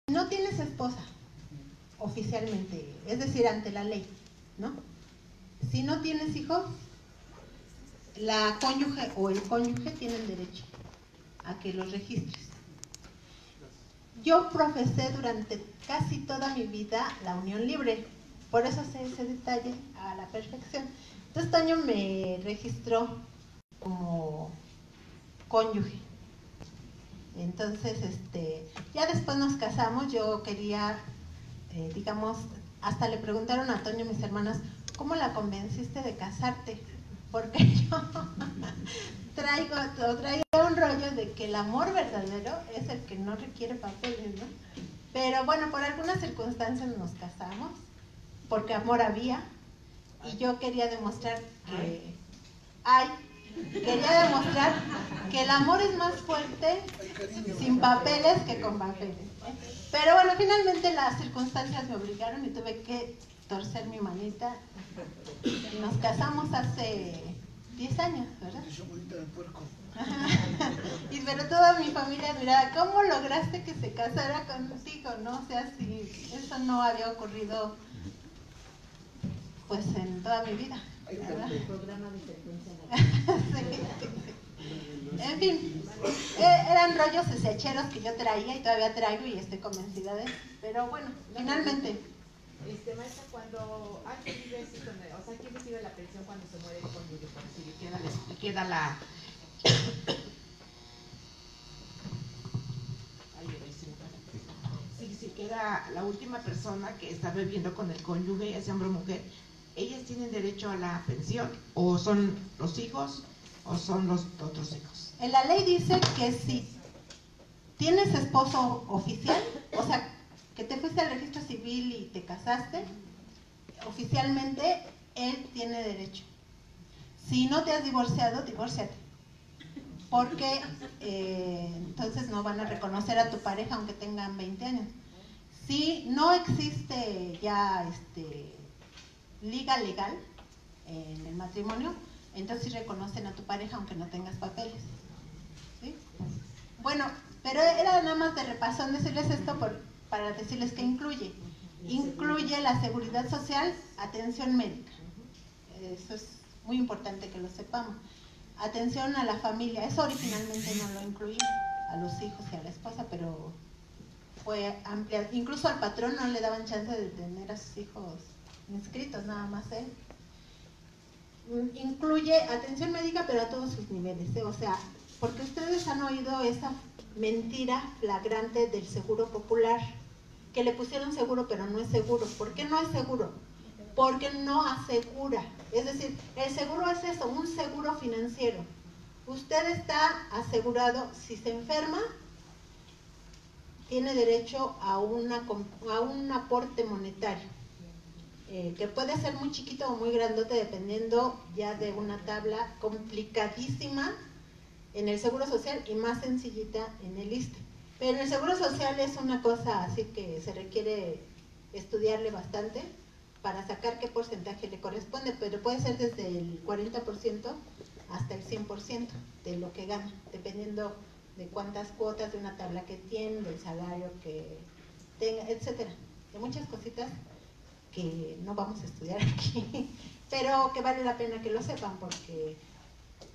no tienes esposa, oficialmente, es decir, ante la ley, ¿no? Si no tienes hijos, la cónyuge o el cónyuge tienen derecho a que los registres. Yo profesé durante casi toda mi vida la unión libre, por eso sé ese detalle a la perfección. Entonces Toño me registró como cónyuge. Entonces, ya después nos casamos. Yo quería, digamos, hasta le preguntaron a Toño mis hermanas, ¿cómo la convenciste de casarte? Porque yo traía un rollo de que el amor verdadero es el que no requiere papeles, ¿no? Pero bueno, por algunas circunstancias nos casamos, porque amor había, y yo quería demostrar que el amor es más fuerte sin papeles que con papeles. Pero bueno, finalmente las circunstancias me obligaron y tuve que torcer mi manita. Y nos casamos hace 10 años, ¿verdad? Y pero toda mi familia miraba, ¿cómo lograste que se casara contigo? ¿No? O sea, si eso no había ocurrido pues en toda mi vida, ¿verdad? Sí. En fin, eran rollos secheros que yo traía y todavía traigo y estoy convencida de eso. Pero bueno, finalmente. Maestra, cuando ¿quién recibe la pensión cuando se muere el cónyuge? Si queda la si queda la última persona que está viviendo con el cónyuge, ya sea hombre o mujer, ¿ellas tienen derecho a la pensión? ¿O son los hijos o son los otros hijos? En la ley dice que si tienes esposo oficial, o sea, que te fuiste al registro civil y te casaste, oficialmente él tiene derecho. Si no te has divorciado, divórciate. Porque entonces no van a reconocer a tu pareja aunque tengan 20 años. Si no existe ya liga legal en el matrimonio, entonces sí reconocen a tu pareja aunque no tengas papeles. ¿Sí? Bueno, pero era nada más de repasón decirles esto para decirles que incluye. Incluye la seguridad social, atención médica. Eso es muy importante que lo sepamos. Atención a la familia, eso originalmente no lo incluía, a los hijos y a la esposa, pero fue amplia. Incluso al patrón no le daban chance de tener a sus hijos inscritos, nada más él. Incluye atención médica, pero a todos sus niveles, o sea, porque ustedes han oído esa mentira flagrante del seguro popular, que le pusieron seguro, pero no es seguro. ¿Por qué no es seguro? Porque no asegura. Es decir, el seguro es eso, un seguro financiero. Usted está asegurado, si se enferma, tiene derecho a un aporte monetario, que puede ser muy chiquito o muy grandote, dependiendo ya de una tabla complicadísima en el Seguro Social y más sencillita en el ISSSTE. Pero en el Seguro Social es una cosa así que se requiere estudiarle bastante para sacar qué porcentaje le corresponde, pero puede ser desde el 40% hasta el 100% de lo que gana, dependiendo de cuántas cuotas, de una tabla que tiene, del salario que tenga, etcétera, de muchas cositas que no vamos a estudiar aquí, pero que vale la pena que lo sepan, porque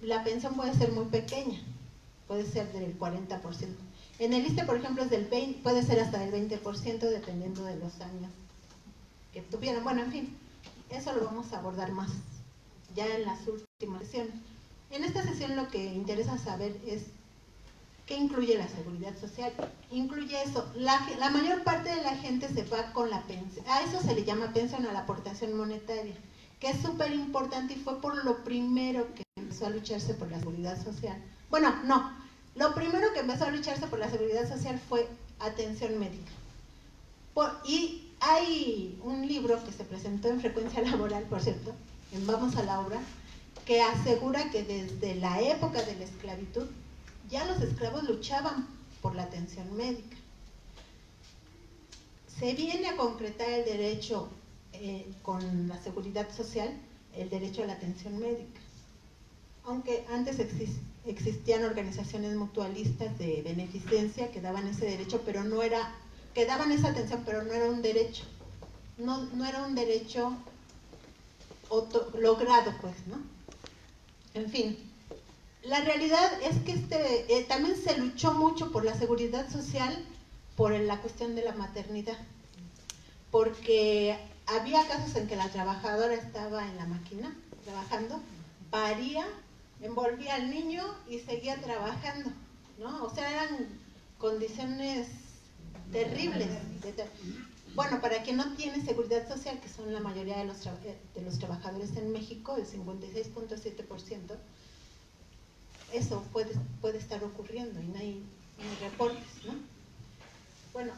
la pensión puede ser muy pequeña, puede ser del 40%. En el ISSSTE, por ejemplo, es del 20%, puede ser hasta del 20%, dependiendo de los años que tuvieran. Bueno, en fin, eso lo vamos a abordar más ya en las últimas sesiones. En esta sesión lo que interesa saber es ¿qué incluye la seguridad social? Incluye eso. La mayor parte de la gente se va con la pensión. A eso se le llama pensión, a la aportación monetaria, que es súper importante y fue por lo primero que empezó a lucharse por la seguridad social. Bueno, no. Lo primero que empezó a lucharse por la seguridad social fue atención médica. Y hay un libro que se presentó en Frecuencia Laboral, por cierto, en Vamos a la Obra, que asegura que desde la época de la esclavitud ya los esclavos luchaban por la atención médica. Se viene a concretar el derecho con la seguridad social, el derecho a la atención médica. Aunque antes existían organizaciones mutualistas de beneficencia que daban ese derecho, pero no era que daban esa atención, pero no era un derecho. No era un derecho logrado, pues, ¿no? En fin, la realidad es que también se luchó mucho por la seguridad social, por la cuestión de la maternidad, porque había casos en que la trabajadora estaba en la máquina trabajando, paría, envolvía al niño y seguía trabajando, ¿no? O sea, eran condiciones terribles. Bueno, para quien no tiene seguridad social, que son la mayoría de los trabajadores en México, el 56.7%, eso puede estar ocurriendo y no hay reportes, ¿no? Bueno,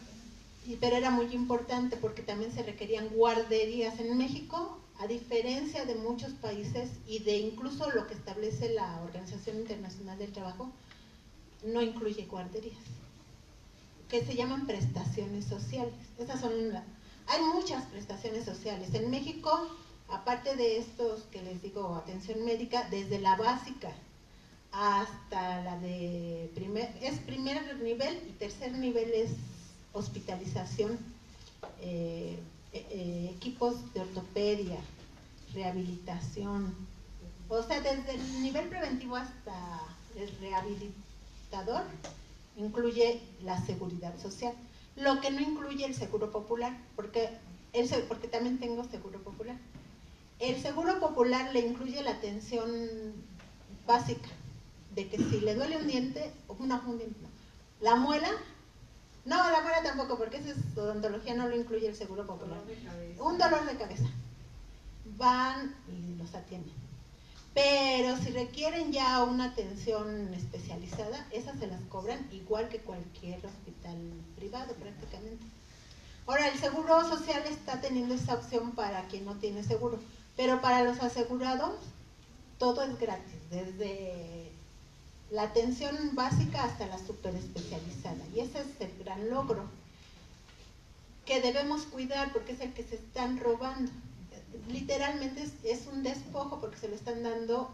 pero era muy importante porque también se requerían guarderías en México, a diferencia de muchos países y de incluso lo que establece la Organización Internacional del Trabajo, no incluye guarderías, que se llaman prestaciones sociales. Esas son hay muchas prestaciones sociales. En México, aparte de estos que les digo, atención médica, desde la básica hasta la de primer nivel y tercer nivel es hospitalización, equipos de ortopedia, rehabilitación, o sea, desde el nivel preventivo hasta el rehabilitador, incluye la seguridad social. Lo que no incluye el seguro popular, porque también tengo seguro popular. El seguro popular le incluye la atención básica, de que si le duele un diente, la muela, no, la muela tampoco, porque esa es odontología, no lo incluye el seguro popular. Un dolor de cabeza. Van y los atienden. Pero si requieren ya una atención especializada, esas se las cobran igual que cualquier hospital privado prácticamente. Ahora, el seguro social está teniendo esa opción para quien no tiene seguro, pero para los asegurados todo es gratis, desde la atención básica hasta la super especializada, y ese es el gran logro que debemos cuidar porque es el que se están robando. Literalmente es un despojo porque se lo están dando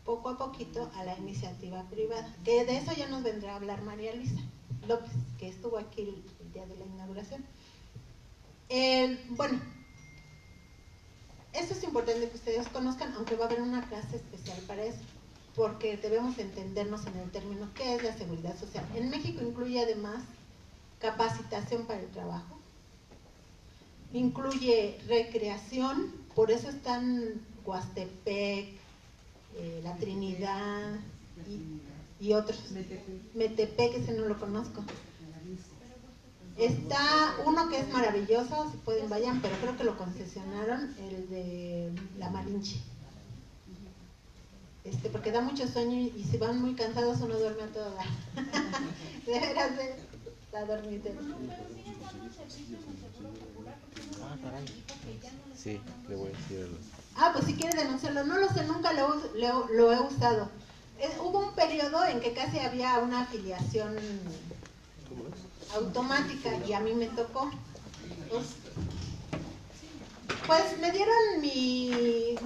poco a poquito a la iniciativa privada, que de eso ya nos vendrá a hablar María Luisa López, que estuvo aquí el día de la inauguración. Bueno, eso es importante que ustedes conozcan, aunque va a haber una clase especial para eso, porque debemos entendernos en el término ¿qué es la seguridad social? En México incluye además capacitación para el trabajo, incluye recreación, por eso están Huastepec, La Trinidad y otros. Metepec, ese no lo conozco. Está uno que es maravilloso, si pueden vayan, pero creo que lo concesionaron, el de La Malinche. Porque da mucho sueño y si van muy cansados uno duerme a todo dar. De veras, está dormido. Sí, le voy a decir pues si quiere denunciarlo, no lo sé, nunca lo he usado. Hubo un periodo en que casi había una afiliación automática y a mí me tocó. Pues me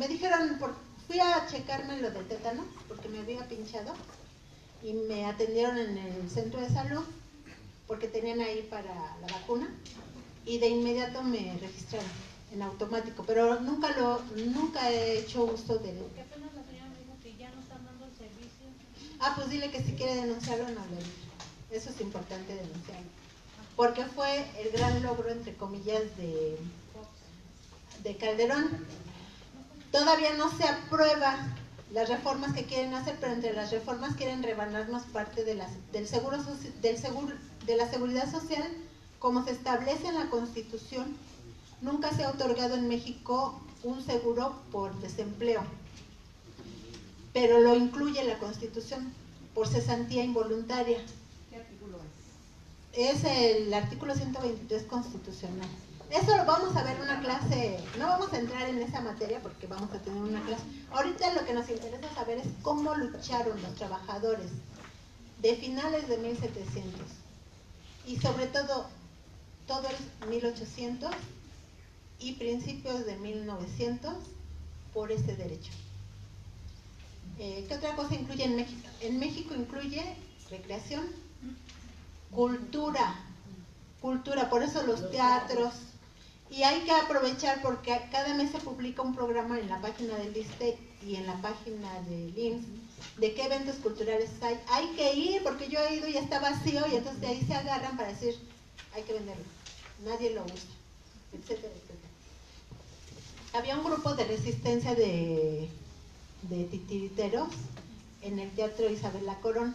dijeron, fui a checarme lo del tétano porque me había pinchado y me atendieron en el centro de salud porque tenían ahí para la vacuna y de inmediato me registraron en automático, pero nunca he hecho uso del... Porque apenas la señora me dijo que ya no están dando el servicio. Pues dile que si quiere denunciarlo, no le... Eso es importante denunciarlo, porque fue el gran logro, entre comillas, de Calderón. Todavía no se aprueba las reformas que quieren hacer, pero entre las reformas quieren rebanarnos parte de la seguridad social, como se establece en la Constitución. Nunca se ha otorgado en México un seguro por desempleo, pero lo incluye la Constitución por cesantía involuntaria. ¿Qué artículo es? Es el artículo 123 constitucional. Eso lo vamos a ver en una clase, no vamos a entrar en esa materia porque vamos a tener una clase. Ahorita lo que nos interesa saber es cómo lucharon los trabajadores de finales de 1700 y sobre todo el 1800 y principios de 1900 por ese derecho. ¿Qué otra cosa incluye en México? En México incluye recreación, cultura, cultura, por eso los teatros. Y hay que aprovechar porque cada mes se publica un programa en la página del ISSSTE y en la página del IMSS de qué eventos culturales hay. Hay que ir porque yo he ido y está vacío y entonces de ahí se agarran para decir hay que venderlo, nadie lo usa, etcétera, etcétera. Había un grupo de resistencia de titiriteros en el Teatro Isabel La Corona.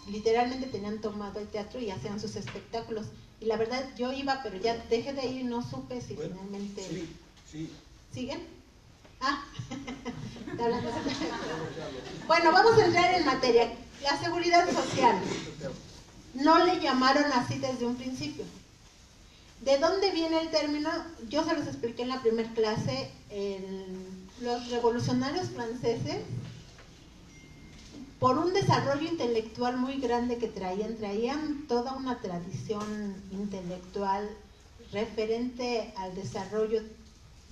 Literalmente tenían tomado el teatro y hacían sus espectáculos. Y la verdad, yo iba, pero ya dejé de ir y no supe si finalmente... Sí. ¿Siguen? Ah, está hablando. Bueno, vamos a entrar en materia. La seguridad social. No le llamaron así desde un principio. ¿De dónde viene el término? Yo se los expliqué en la primera clase. Los revolucionarios franceses, por un desarrollo intelectual muy grande que traían toda una tradición intelectual referente al desarrollo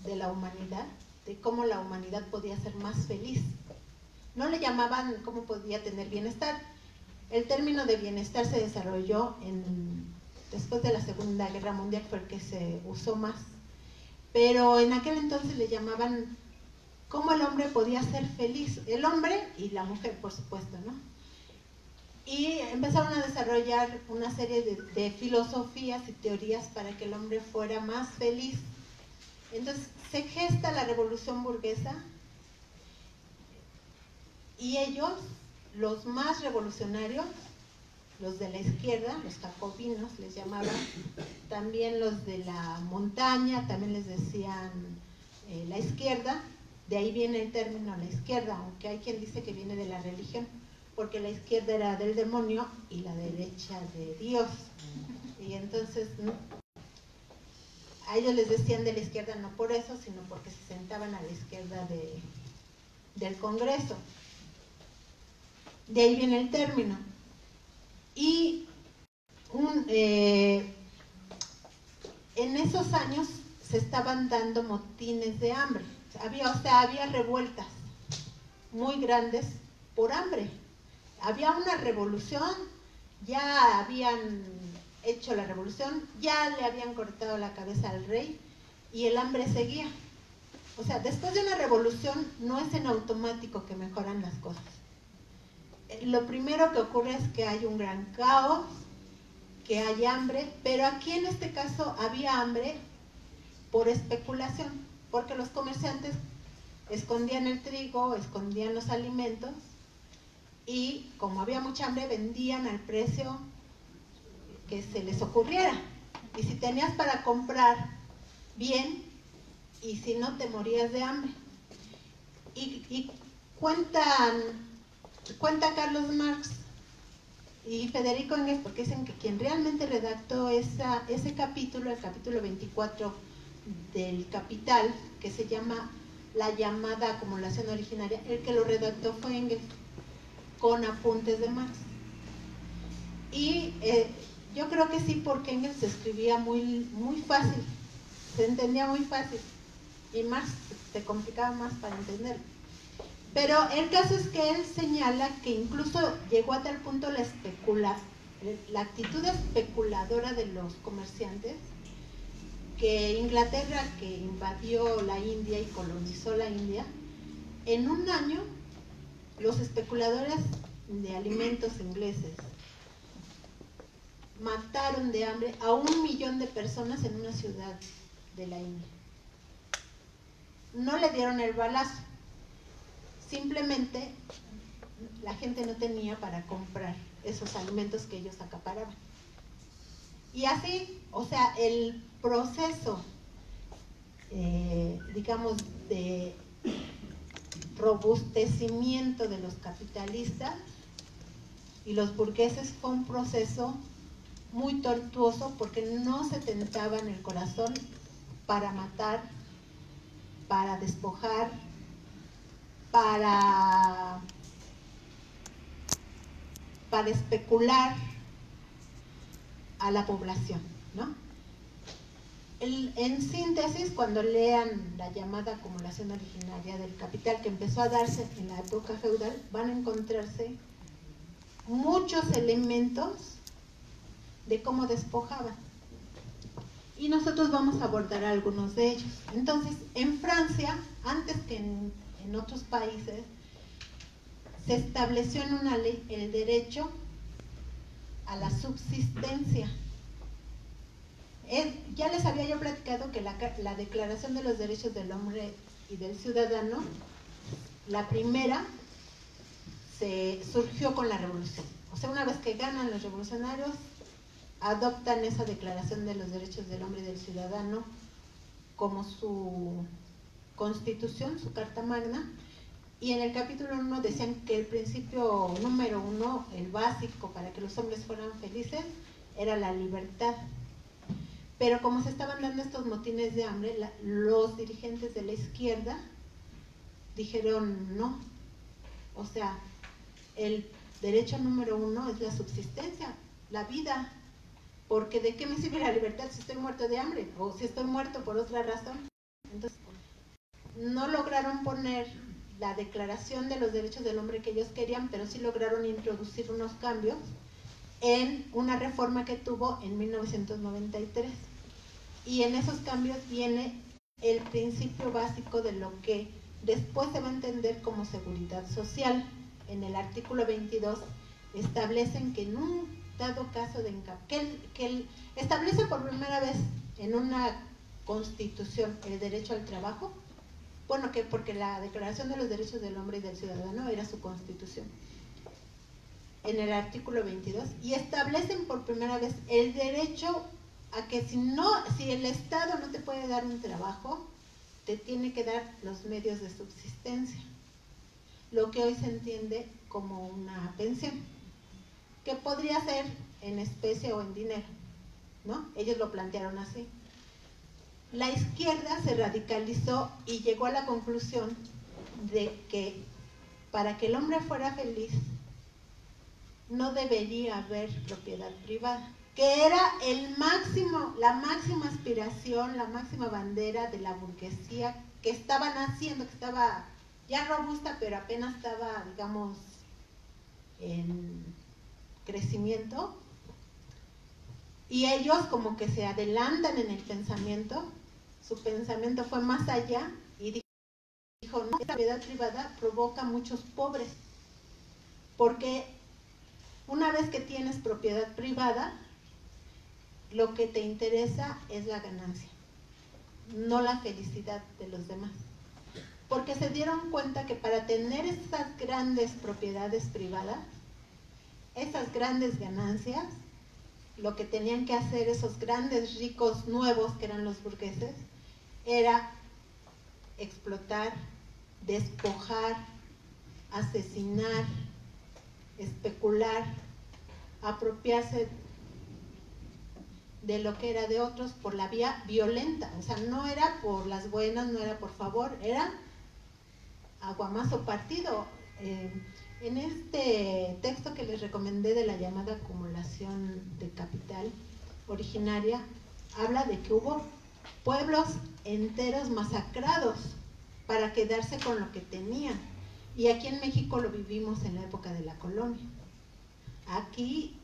de la humanidad, de cómo la humanidad podía ser más feliz. No le llamaban cómo podía tener bienestar. El término de bienestar se desarrolló después de la Segunda Guerra Mundial, fue el que se usó más. Pero en aquel entonces le llamaban cómo el hombre podía ser feliz, el hombre y la mujer, por supuesto, ¿no? Y empezaron a desarrollar una serie de filosofías y teorías para que el hombre fuera más feliz. Entonces se gesta la revolución burguesa y ellos, los más revolucionarios, los de la izquierda, los jacobinos les llamaban, también los de la montaña, también les decían la izquierda. De ahí viene el término la izquierda, aunque hay quien dice que viene de la religión, porque la izquierda era del demonio y la derecha de Dios. Y entonces a ellos les decían de la izquierda no por eso, sino porque se sentaban a la izquierda del Congreso. De ahí viene el término. Y en esos años se estaban dando motines de hambre. Había revueltas muy grandes por hambre. Había una revolución, ya habían hecho la revolución, ya le habían cortado la cabeza al rey y el hambre seguía. O sea, después de una revolución no es en automático que mejoran las cosas. Lo primero que ocurre es que hay un gran caos, que hay hambre, pero aquí en este caso había hambre por especulación. Porque los comerciantes escondían el trigo, escondían los alimentos y como había mucha hambre vendían al precio que se les ocurriera. Y si tenías para comprar, bien, y si no te morías de hambre. Y cuenta Carlos Marx y Federico Engels, porque dicen que quien realmente redactó ese capítulo, el capítulo 24 del Capital, que se llama La llamada acumulación originaria, el que lo redactó fue Engels, con apuntes de Marx. Y yo creo que sí, porque Engels se escribía muy fácil, se entendía muy fácil, y Marx se complicaba más para entenderlo. Pero el caso es que él señala que incluso llegó a tal punto la actitud especuladora de los comerciantes, que Inglaterra, que invadió la India y colonizó la India, en un año los especuladores de alimentos ingleses mataron de hambre a 1 millón de personas en una ciudad de la India. No le dieron el balazo, simplemente la gente no tenía para comprar esos alimentos que ellos acaparaban. Y así, o sea, el proceso, digamos, de robustecimiento de los capitalistas y los burgueses fue un proceso muy tortuoso porque no se tentaban el corazón para matar, para despojar, para especular a la población, ¿no? En síntesis, cuando lean la llamada acumulación originaria del capital, que empezó a darse en la época feudal, van a encontrarse muchos elementos de cómo despojaban. nosotros vamos a abordar algunos de ellos. Entonces, en Francia, antes que en otros países, se estableció en una ley el derecho a la subsistencia. Ya les había yo platicado que la Declaración de los Derechos del Hombre y del Ciudadano, la primera, surgió con la revolución. O sea, una vez que ganan los revolucionarios, adoptan esa Declaración de los Derechos del Hombre y del Ciudadano como su constitución, su carta magna, y en el capítulo 1 decían que el principio número 1, el básico para que los hombres fueran felices, era la libertad. Pero como se estaban dando estos motines de hambre, los dirigentes de la izquierda dijeron no. O sea, el derecho número 1 es la subsistencia, la vida. Porque ¿de qué me sirve la libertad si estoy muerto de hambre? O si estoy muerto por otra razón. Entonces, no lograron poner la Declaración de los Derechos del Hombre que ellos querían, pero sí lograron introducir unos cambios en una reforma que tuvo en 1993. Y en esos cambios viene el principio básico de lo que después se va a entender como seguridad social. En el artículo 22 establecen que en un dado caso de establece por primera vez en una constitución el derecho al trabajo, bueno, que porque la Declaración de los Derechos del Hombre y del Ciudadano era su constitución, en el artículo 22, y establecen por primera vez el derecho a que si el Estado no te puede dar un trabajo, te tiene que dar los medios de subsistencia, lo que hoy se entiende como una pensión, que podría ser en especie o en dinero, ¿no? Ellos lo plantearon así. La izquierda se radicalizó y llegó a la conclusión de que para que el hombre fuera feliz no debería haber propiedad privada, que era la máxima aspiración, la máxima bandera de la burguesía que estaba naciendo, que estaba ya robusta, pero apenas estaba, digamos, en crecimiento, y ellos como que se adelantan en el pensamiento, su pensamiento fue más allá y dijo, no, esta propiedad privada provoca muchos pobres, porque una vez que tienes propiedad privada, lo que te interesa es la ganancia, no la felicidad de los demás, porque se dieron cuenta que para tener esas grandes propiedades privadas, esas grandes ganancias, lo que tenían que hacer esos grandes ricos nuevos que eran los burgueses, era explotar, despojar, asesinar, especular, apropiarse de lo que era de otros por la vía violenta. O sea, no era por las buenas, no era por favor, era aguamazo partido. En este texto que les recomendé de la llamada acumulación de capital originaria, habla de que hubo pueblos enteros masacrados para quedarse con lo que tenían. Y aquí en México lo vivimos en la época de la colonia. Aquí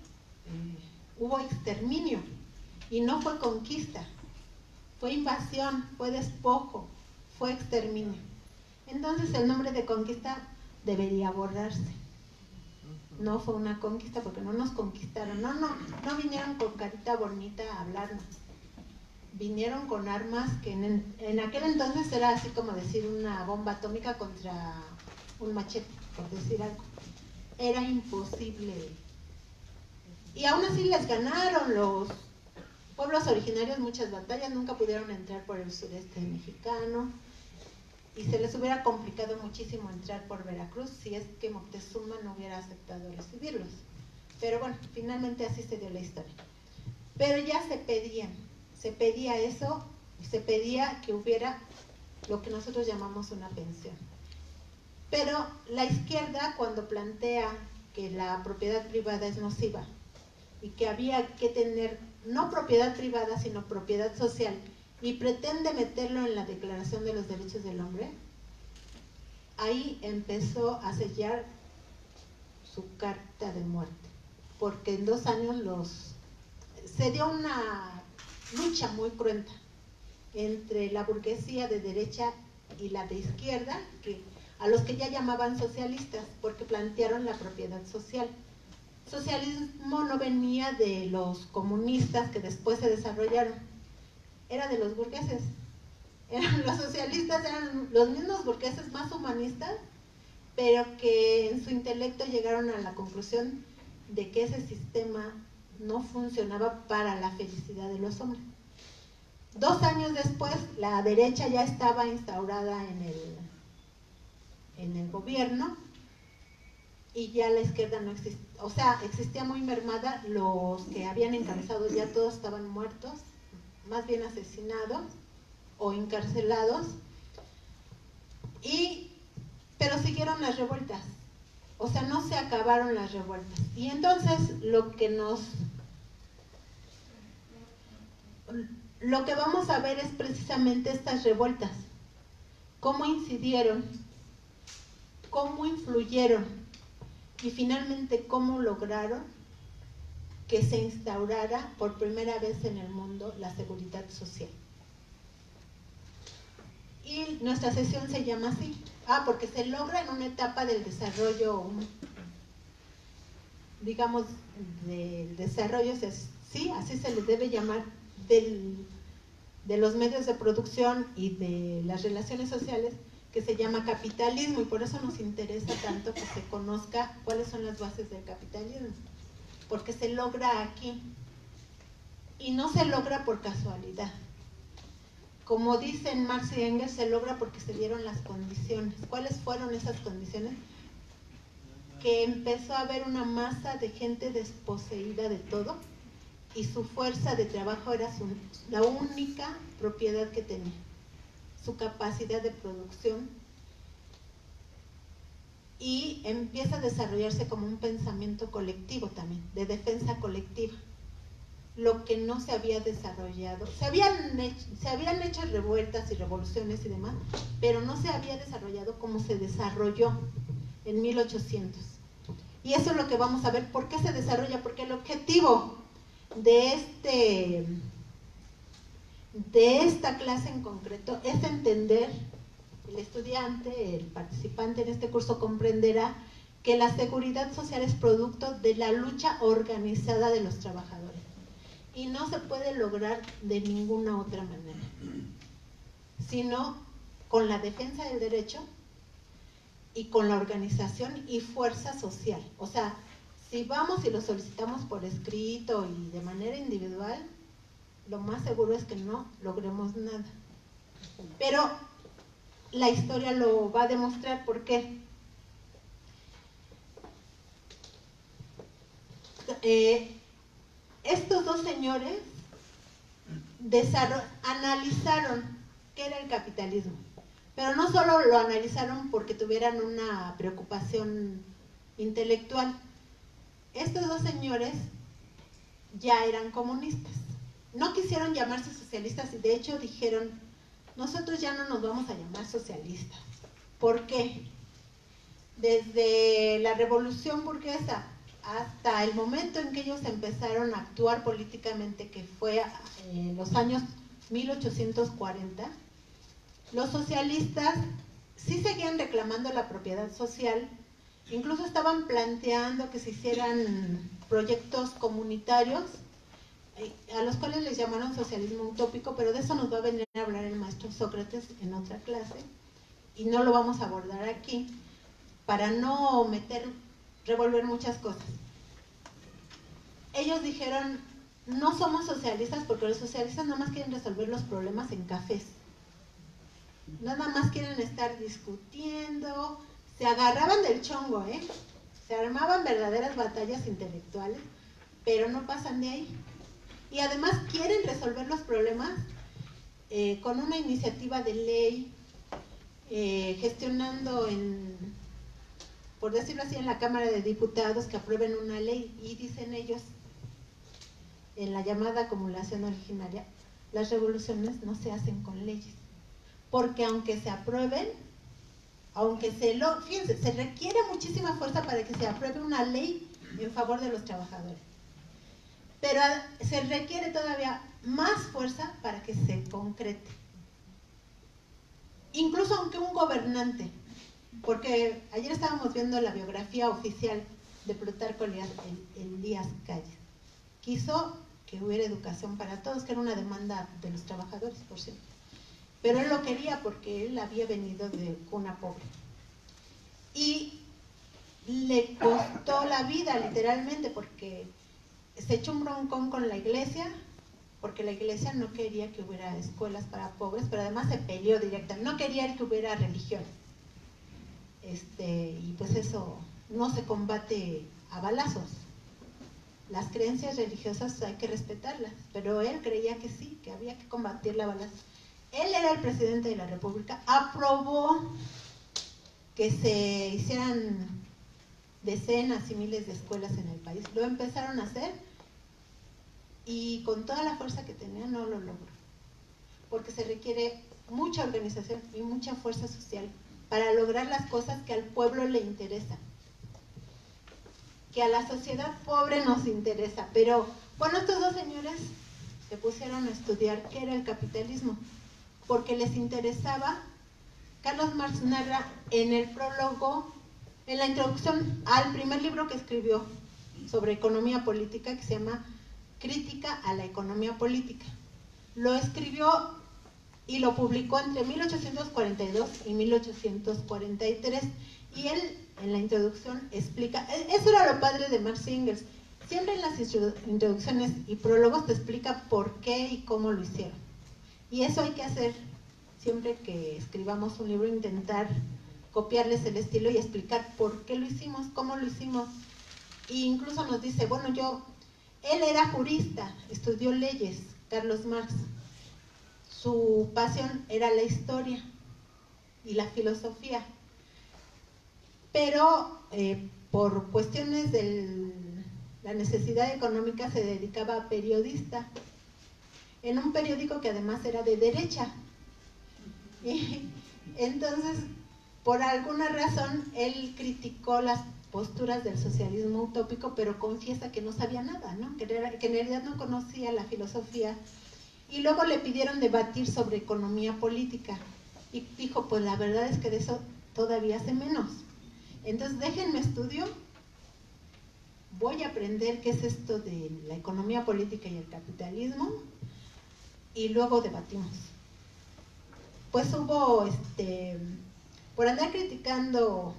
hubo exterminio y no fue conquista, fue invasión, fue despojo, fue exterminio. Entonces el nombre de conquista debería borrarse. No fue una conquista porque no nos conquistaron, no vinieron con carita bonita a hablarnos, vinieron con armas que en aquel entonces era así como decir una bomba atómica contra un machete, por decir algo. Era imposible. Y aún así les ganaron los pueblos originarios muchas batallas, nunca pudieron entrar por el sureste mexicano. Y se les hubiera complicado muchísimo entrar por Veracruz si es que Moctezuma no hubiera aceptado recibirlos. Pero bueno, finalmente así se dio la historia. Pero ya se pedía eso, se pedía que hubiera lo que nosotros llamamos una pensión. Pero la izquierda, cuando plantea que la propiedad privada es nociva y que había que tener no propiedad privada, sino propiedad social, y pretende meterlo en la Declaración de los Derechos del Hombre, ahí empezó a sellar su carta de muerte, porque en 2 años se dio una lucha muy cruenta entre la burguesía de derecha y la de izquierda, a los que ya llamaban socialistas, porque plantearon la propiedad social. Socialismo no venía de los comunistas que después se desarrollaron, era de los burgueses. Los socialistas eran los mismos burgueses más humanistas, pero que en su intelecto llegaron a la conclusión de que ese sistema no funcionaba para la felicidad de los hombres. 2 años después, la derecha ya estaba instaurada en el gobierno y ya la izquierda no existía, o sea, existía muy mermada. Los que habían encabezado ya todos estaban muertos, más bien asesinados o encarcelados, pero siguieron las revueltas, o sea, no se acabaron las revueltas. Y entonces lo que vamos a ver es precisamente estas revueltas, cómo incidieron, cómo influyeron y finalmente cómo lograron que se instaurara por primera vez en el mundo la seguridad social. Y nuestra sesión se llama así, porque se logra en una etapa del desarrollo, digamos, del desarrollo, sí, así se les debe llamar, de los medios de producción y de las relaciones sociales, que se llama capitalismo, y por eso nos interesa tanto que se conozca cuáles son las bases del capitalismo, porque se logra aquí, y no se logra por casualidad. Como dicen Marx y Engels, se logra porque se dieron las condiciones. ¿Cuáles fueron esas condiciones? Que empezó a haber una masa de gente desposeída de todo, y su fuerza de trabajo era la única propiedad que tenía, su capacidad de producción, y empieza a desarrollarse como un pensamiento colectivo también, de defensa colectiva, lo que no se había desarrollado. Se habían hecho revueltas y revoluciones y demás, pero no se había desarrollado como se desarrolló en 1800. Y eso es lo que vamos a ver. ¿Por qué se desarrolla? Porque el objetivo de esta clase en concreto es entender, el estudiante, el participante en este curso comprenderá que la seguridad social es producto de la lucha organizada de los trabajadores y no se puede lograr de ninguna otra manera, sino con la defensa del derecho y con la organización y fuerza social. O sea, si vamos y lo solicitamos por escrito y de manera individual, lo más seguro es que no logremos nada. Pero la historia lo va a demostrar. ¿Por qué? Estos dos señores analizaron qué era el capitalismo, pero no solo lo analizaron porque tuvieran una preocupación intelectual. Estos dos señores ya eran comunistas, no quisieron llamarse socialistas y de hecho dijeron: nosotros ya no nos vamos a llamar socialistas. ¿Por qué? Desde la revolución burguesa hasta el momento en que ellos empezaron a actuar políticamente, que fue en los años 1840, los socialistas sí seguían reclamando la propiedad social, incluso estaban planteando que se hicieran proyectos comunitarios, a los cuales les llamaron socialismo utópico, pero de eso nos va a venir a hablar el maestro Sócrates en otra clase, y no lo vamos a abordar aquí, para no revolver muchas cosas. Ellos dijeron: no somos socialistas porque los socialistas nada más quieren resolver los problemas en cafés, nada más quieren estar discutiendo, se agarraban del chongo, se armaban verdaderas batallas intelectuales, pero no pasan de ahí. Y además quieren resolver los problemas con una iniciativa de ley, gestionando por decirlo así, en la Cámara de Diputados, que aprueben una ley. Y dicen ellos, en la llamada acumulación originaria, las revoluciones no se hacen con leyes, porque aunque se aprueben, fíjense, se requiere muchísima fuerza para que se apruebe una ley en favor de los trabajadores, pero se requiere todavía más fuerza para que se concrete. Incluso aunque un gobernante, porque ayer estábamos viendo la biografía oficial de Plutarco Elías Calles, quiso que hubiera educación para todos, que era una demanda de los trabajadores, por cierto. Pero él lo quería porque él había venido de cuna pobre. Y le costó la vida, literalmente, porque se echó un broncón con la iglesia, porque la iglesia no quería que hubiera escuelas para pobres, pero además se peleó directamente, no quería que hubiera religión. Y pues eso no se combate a balazos. Las creencias religiosas hay que respetarlas, pero él creía que sí, que había que combatirla a balazos. Él era el presidente de la República, aprobó que se hicieran decenas y miles de escuelas en el país. Lo empezaron a hacer y con toda la fuerza que tenía no lo logró, porque se requiere mucha organización y mucha fuerza social para lograr las cosas que al pueblo le interesan, que a la sociedad pobre nos interesa. Pero bueno, estos dos señores se pusieron a estudiar qué era el capitalismo, porque les interesaba. Carlos Marx narra en el prólogo, en la introducción al primer libro que escribió sobre economía política, que se llama Crítica a la economía política. Lo escribió y lo publicó entre 1842 y 1843, y él en la introducción explica, eso era lo padre de Marx y Engels, siempre en las introducciones y prólogos te explica por qué y cómo lo hicieron, y eso hay que hacer siempre que escribamos un libro, intentar copiarles el estilo y explicar por qué lo hicimos, cómo lo hicimos. E incluso nos dice, bueno, él era jurista, estudió leyes, Carlos Marx. Su pasión era la historia y la filosofía. Pero por cuestiones de la necesidad económica se dedicaba a periodista, en un periódico que además era de derecha. Y entonces, por alguna razón, él criticó las posturas del socialismo utópico, pero confiesa que no sabía nada, ¿no? Que en realidad no conocía la filosofía. Y luego le pidieron debatir sobre economía política. Y dijo, pues la verdad es que de eso todavía sé menos. Entonces, déjenme estudio, voy a aprender qué es esto de la economía política y el capitalismo, y luego debatimos. Pues hubo, por andar criticando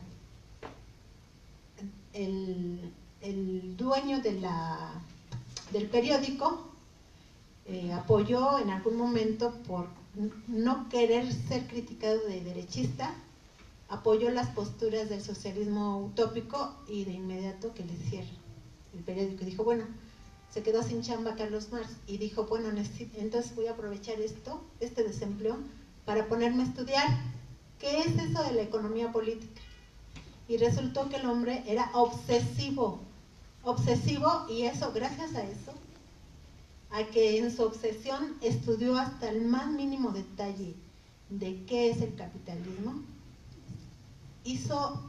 el dueño del periódico, apoyó en algún momento, por no querer ser criticado de derechista, apoyó las posturas del socialismo utópico, y de inmediato que le cierra el periódico. Dijo, bueno, se quedó sin chamba Carlos Marx, y dijo, bueno, entonces voy a aprovechar este desempleo para ponerme a estudiar qué es eso de la economía política. Y resultó que el hombre era obsesivo, y eso, gracias a eso, a que en su obsesión estudió hasta el más mínimo detalle de qué es el capitalismo, hizo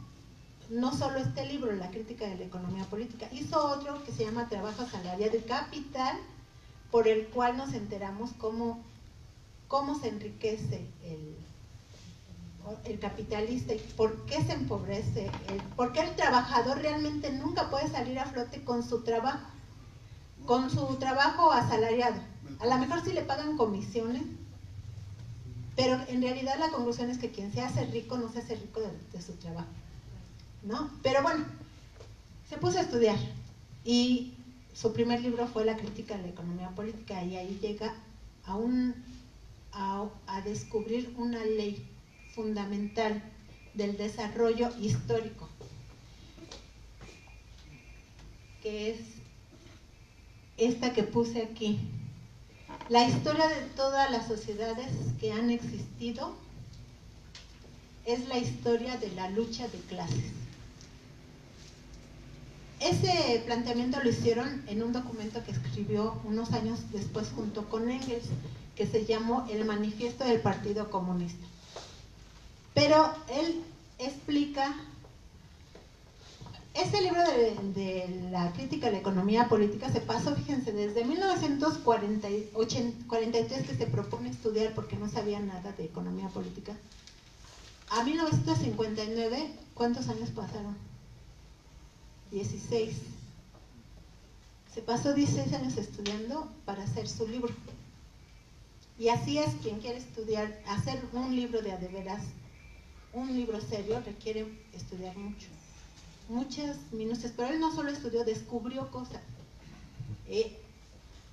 no solo este libro, La crítica de la economía política, hizo otro que se llama Trabajo asalariado y capital, por el cual nos enteramos cómo se enriquece el capitalista y por qué se empobrece, por qué el trabajador realmente nunca puede salir a flote con su trabajo asalariado. A lo mejor sí le pagan comisiones, pero en realidad la conclusión es que quien se hace rico no se hace rico de su trabajo, ¿no? Pero bueno, se puso a estudiar, y su primer libro fue La crítica de la economía política, y ahí llega a descubrir una ley fundamental del desarrollo histórico, que es esta que puse aquí. La historia de todas las sociedades que han existido es la historia de la lucha de clases. Ese planteamiento lo hicieron en un documento que escribió unos años después junto con Engels, que se llamó El Manifiesto del Partido Comunista. Pero él explica, Este libro de la crítica a la economía política se pasó, fíjense, desde 1943 que se propone estudiar porque no sabía nada de economía política, a 1959, ¿cuántos años pasaron? 16. Se pasó 16 años estudiando para hacer su libro. Y así es, quien quiere estudiar, hacer un libro de veras, un libro serio, requiere estudiar mucho. Muchas minucias, pero él no solo estudió, descubrió cosas.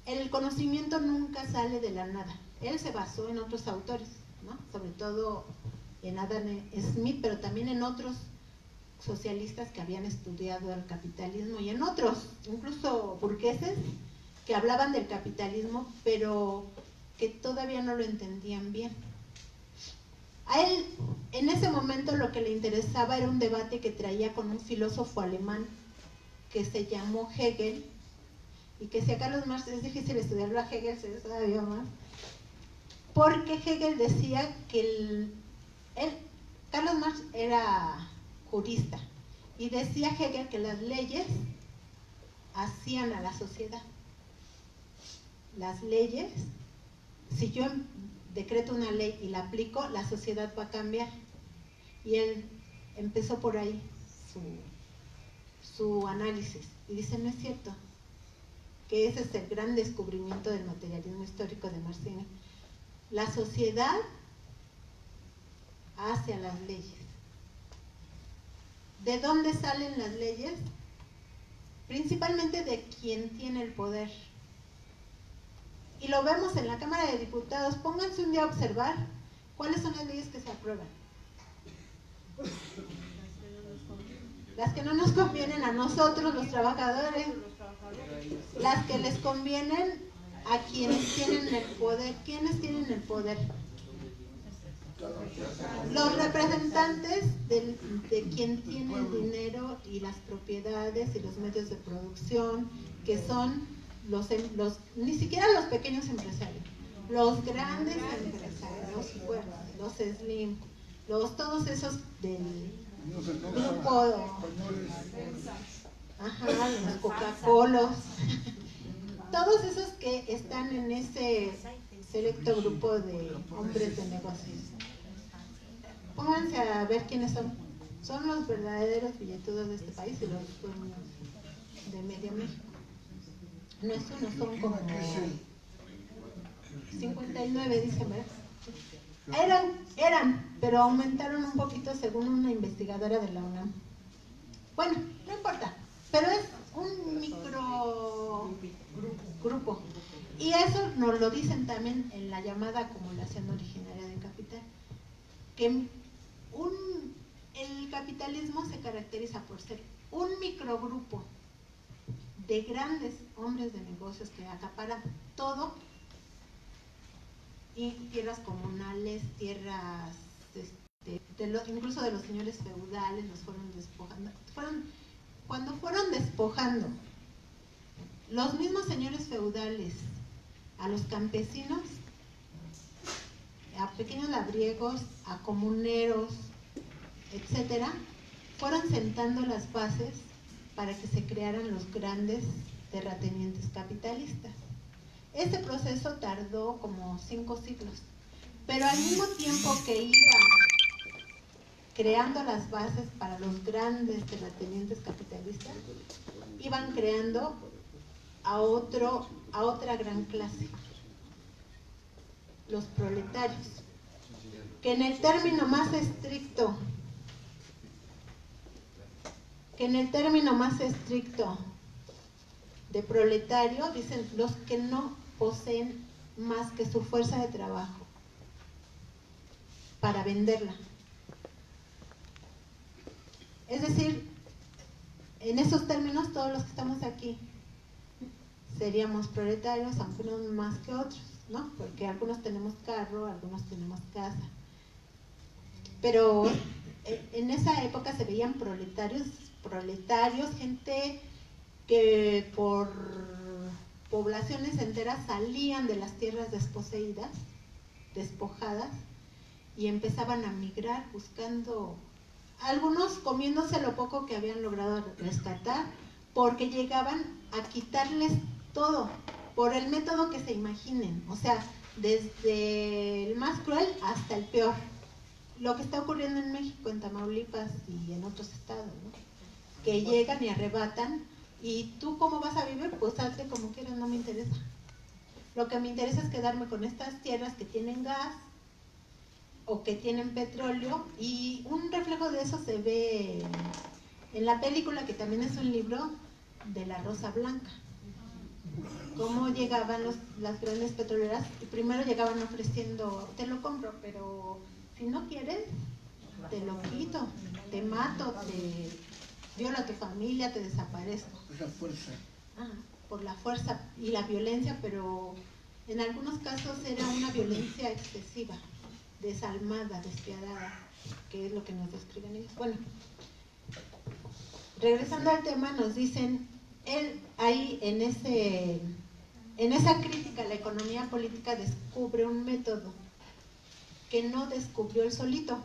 El conocimiento nunca sale de la nada. Él se basó en otros autores, ¿no? Sobre todo en Adam Smith, pero también en otros socialistas que habían estudiado el capitalismo y en otros, incluso burgueses, que hablaban del capitalismo, pero que todavía no lo entendían bien. A él, en ese momento, lo que le interesaba era un debate que traía con un filósofo alemán que se llamó Hegel, y que si a Carlos Marx es difícil estudiarlo a Hegel, se todavía más, porque Hegel decía que Carlos Marx era jurista, y decía Hegel que las leyes hacían a la sociedad. Las leyes, si yo decreto una ley y la aplico, la sociedad va a cambiar. Y él empezó por ahí su análisis. Y dice, no es cierto, que ese es el gran descubrimiento del materialismo histórico de Marx. La sociedad hace a las leyes. ¿De dónde salen las leyes? Principalmente de quien tiene el poder. Y lo vemos en la Cámara de Diputados. Pónganse un día a observar cuáles son las leyes que se aprueban. Las que no nos convienen a nosotros, los trabajadores. Las que les convienen a quienes tienen el poder. ¿Quiénes tienen el poder? Los representantes de quien tiene el dinero y las propiedades y los medios de producción, que son ni siquiera los pequeños empresarios, los grandes empresarios, bueno, los Slim, todos esos del grupo, los Coca-Cola, todos esos que están en ese selecto grupo de hombres de negocios. Pónganse a ver quiénes son. Son los verdaderos billetudos de este país y los dueños de medio México. No es uno, son como 59, dicen, ¿verdad? Eran, pero aumentaron un poquito según una investigadora de la UNAM. Bueno, no importa, pero es un micro grupo. Y eso nos lo dicen también en la llamada acumulación originaria de capital, que el capitalismo se caracteriza por ser un microgrupo de grandes hombres de negocios que acaparan todo, y tierras comunales, tierras incluso de los señores feudales, los fueron despojando. Cuando fueron despojando los mismos señores feudales a los campesinos, a pequeños labriegos, a comuneros, etcétera, fueron sentando las bases para que se crearan los grandes terratenientes capitalistas. Este proceso tardó como 5 siglos, pero al mismo tiempo que iban creando las bases para los grandes terratenientes capitalistas, iban creando a otra gran clase, los proletarios, que en el término más estricto de proletario, dicen los que no poseen más que su fuerza de trabajo para venderla. Es decir, en esos términos todos los que estamos aquí seríamos proletarios, aunque unos más que otros, ¿no? Porque algunos tenemos carro, algunos tenemos casa. Pero en esa época se veían proletarios, gente que por poblaciones enteras salían de las tierras despojadas, y empezaban a migrar buscando algunos comiéndose lo poco que habían logrado rescatar, porque llegaban a quitarles todo, por el método que se imaginen, o sea, desde el más cruel hasta el peor. Lo que está ocurriendo en México, en Tamaulipas y en otros estados, ¿no? Que llegan y arrebatan, y tú cómo vas a vivir, pues hazle como quieras, no me interesa. Lo que me interesa es quedarme con estas tierras que tienen gas o que tienen petróleo, y un reflejo de eso se ve en la película, que también es un libro, de La Rosa Blanca. Cómo llegaban las grandes petroleras, y primero llegaban ofreciendo, te lo compro, pero si no quieres, te lo quito, te mato, te viola a tu familia, te desaparezco. La fuerza. Por la fuerza y la violencia, pero en algunos casos era una violencia excesiva, desalmada, despiadada, que es lo que nos describen ellos. Bueno, regresando al tema, nos dicen, él ahí en esa crítica a la economía política descubre un método que no descubrió él solito,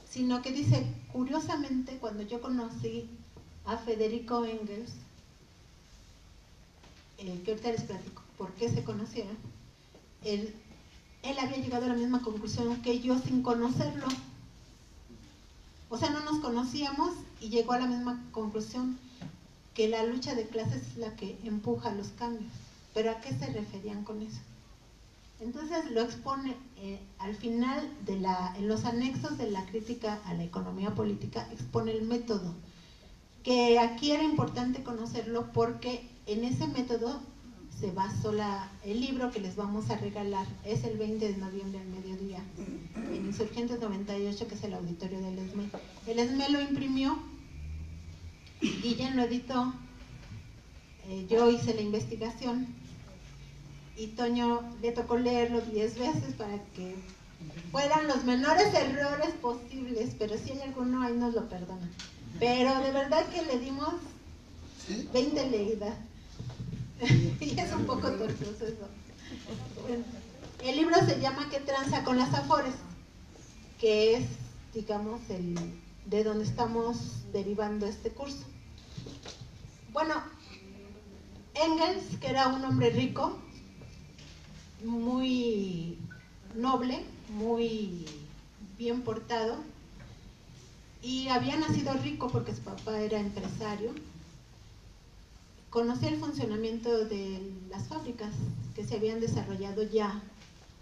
sino que dice, curiosamente, cuando yo conocí a Federico Engels, que ahorita les platico por qué se conocieron, él había llegado a la misma conclusión que yo sin conocerlo. O sea, no nos conocíamos, y llegó a la misma conclusión, que la lucha de clases es la que empuja los cambios. ¿Pero a qué se referían con eso? Entonces lo expone al final, en los anexos de la crítica a la economía política, expone el método, que aquí era importante conocerlo porque en ese método se basó el libro que les vamos a regalar. Es el 20 de noviembre al mediodía, en Insurgentes 98, que es el auditorio del ESME. El ESME lo imprimió, Guillén lo editó, yo hice la investigación, y Toño le tocó leerlo 10 veces para que fueran los menores errores posibles, pero si hay alguno, ahí nos lo perdonan. Pero de verdad que le dimos 20 leídas. Y es un poco tortuoso eso. Bueno, el libro se llama ¿Qué tranza con las Afores?, que es, digamos, de donde estamos derivando este curso. Bueno, Engels, que era un hombre rico, muy noble, muy bien portado, y había nacido rico porque su papá era empresario, conocía el funcionamiento de las fábricas que se habían desarrollado ya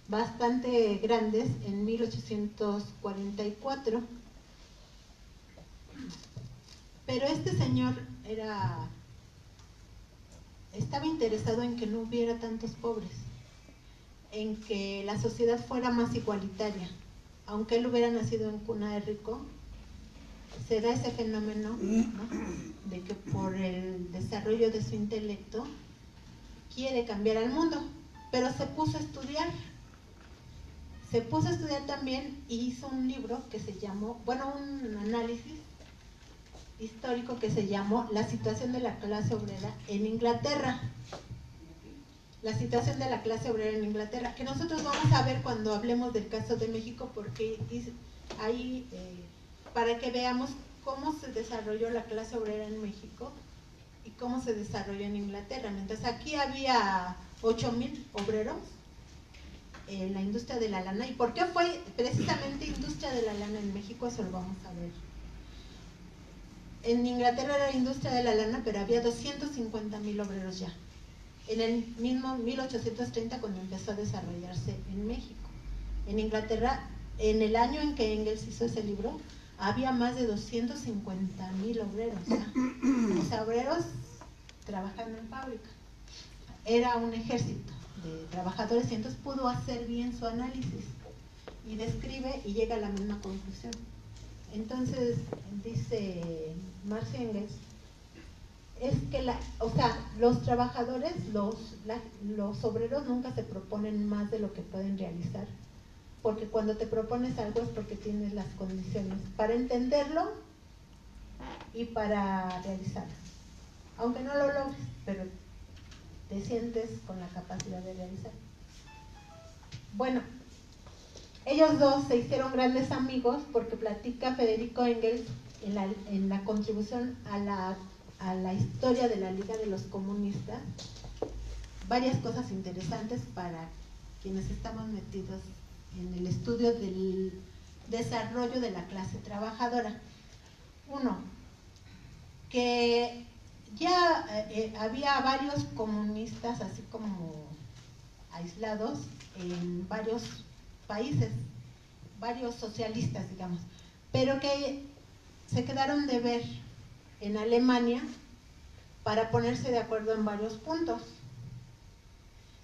bastante grandes en 1844. Pero este señor estaba interesado en que no hubiera tantos pobres, en que la sociedad fuera más igualitaria. Aunque él hubiera nacido en cuna de rico, se da ese fenómeno, ¿no?, de que por el desarrollo de su intelecto quiere cambiar al mundo, pero se puso a estudiar. Se puso a estudiar también, y hizo un libro que se llamó, un análisis histórico que se llamó La situación de la clase obrera en Inglaterra. La situación de la clase obrera en Inglaterra, que nosotros vamos a ver cuando hablemos del caso de México, porque ahí, para que veamos cómo se desarrolló la clase obrera en México y cómo se desarrolló en Inglaterra. Mientras aquí había 8,000 obreros en la industria de la lana. ¿Y por qué fue precisamente industria de la lana en México? Eso lo vamos a ver. En Inglaterra era industria de la lana, pero había 250,000 obreros ya. En el mismo 1830, cuando empezó a desarrollarse en México. En Inglaterra, en el año en que Engels hizo ese libro, había más de 250,000 obreros, ¿ya? O sea, obreros trabajando en fábrica. Era un ejército de trabajadores, y entonces pudo hacer bien su análisis y describe y llega a la misma conclusión. Entonces dice Marx y Engels, es que los trabajadores, los obreros nunca se proponen más de lo que pueden realizar, porque cuando te propones algo es porque tienes las condiciones para entenderlo y para realizarlo, aunque no lo logres, pero te sientes con la capacidad de realizarlo. Bueno, Ellos dos se hicieron grandes amigos porque platica Federico Engels en la contribución a la historia de la Liga de los Comunistas varias cosas interesantes para quienes estamos metidos en el estudio del desarrollo de la clase trabajadora. Uno, que ya había varios comunistas así como aislados en varios países, varios socialistas, digamos, pero que se quedaron de ver en Alemania para ponerse de acuerdo en varios puntos.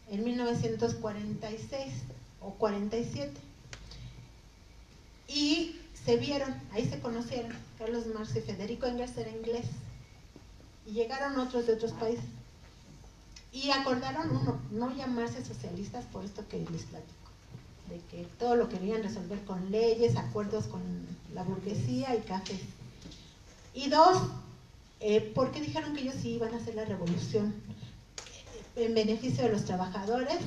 En 1946 o 47. Y se vieron, ahí se conocieron, Carlos Marx y Federico Engels era inglés. Y llegaron otros de otros países. Y acordaron, uno, no llamarse socialistas por esto que les platico, de que todo lo querían resolver con leyes, acuerdos con la burguesía y cafés. Y dos, porque dijeron que ellos sí iban a hacer la revolución en beneficio de los trabajadores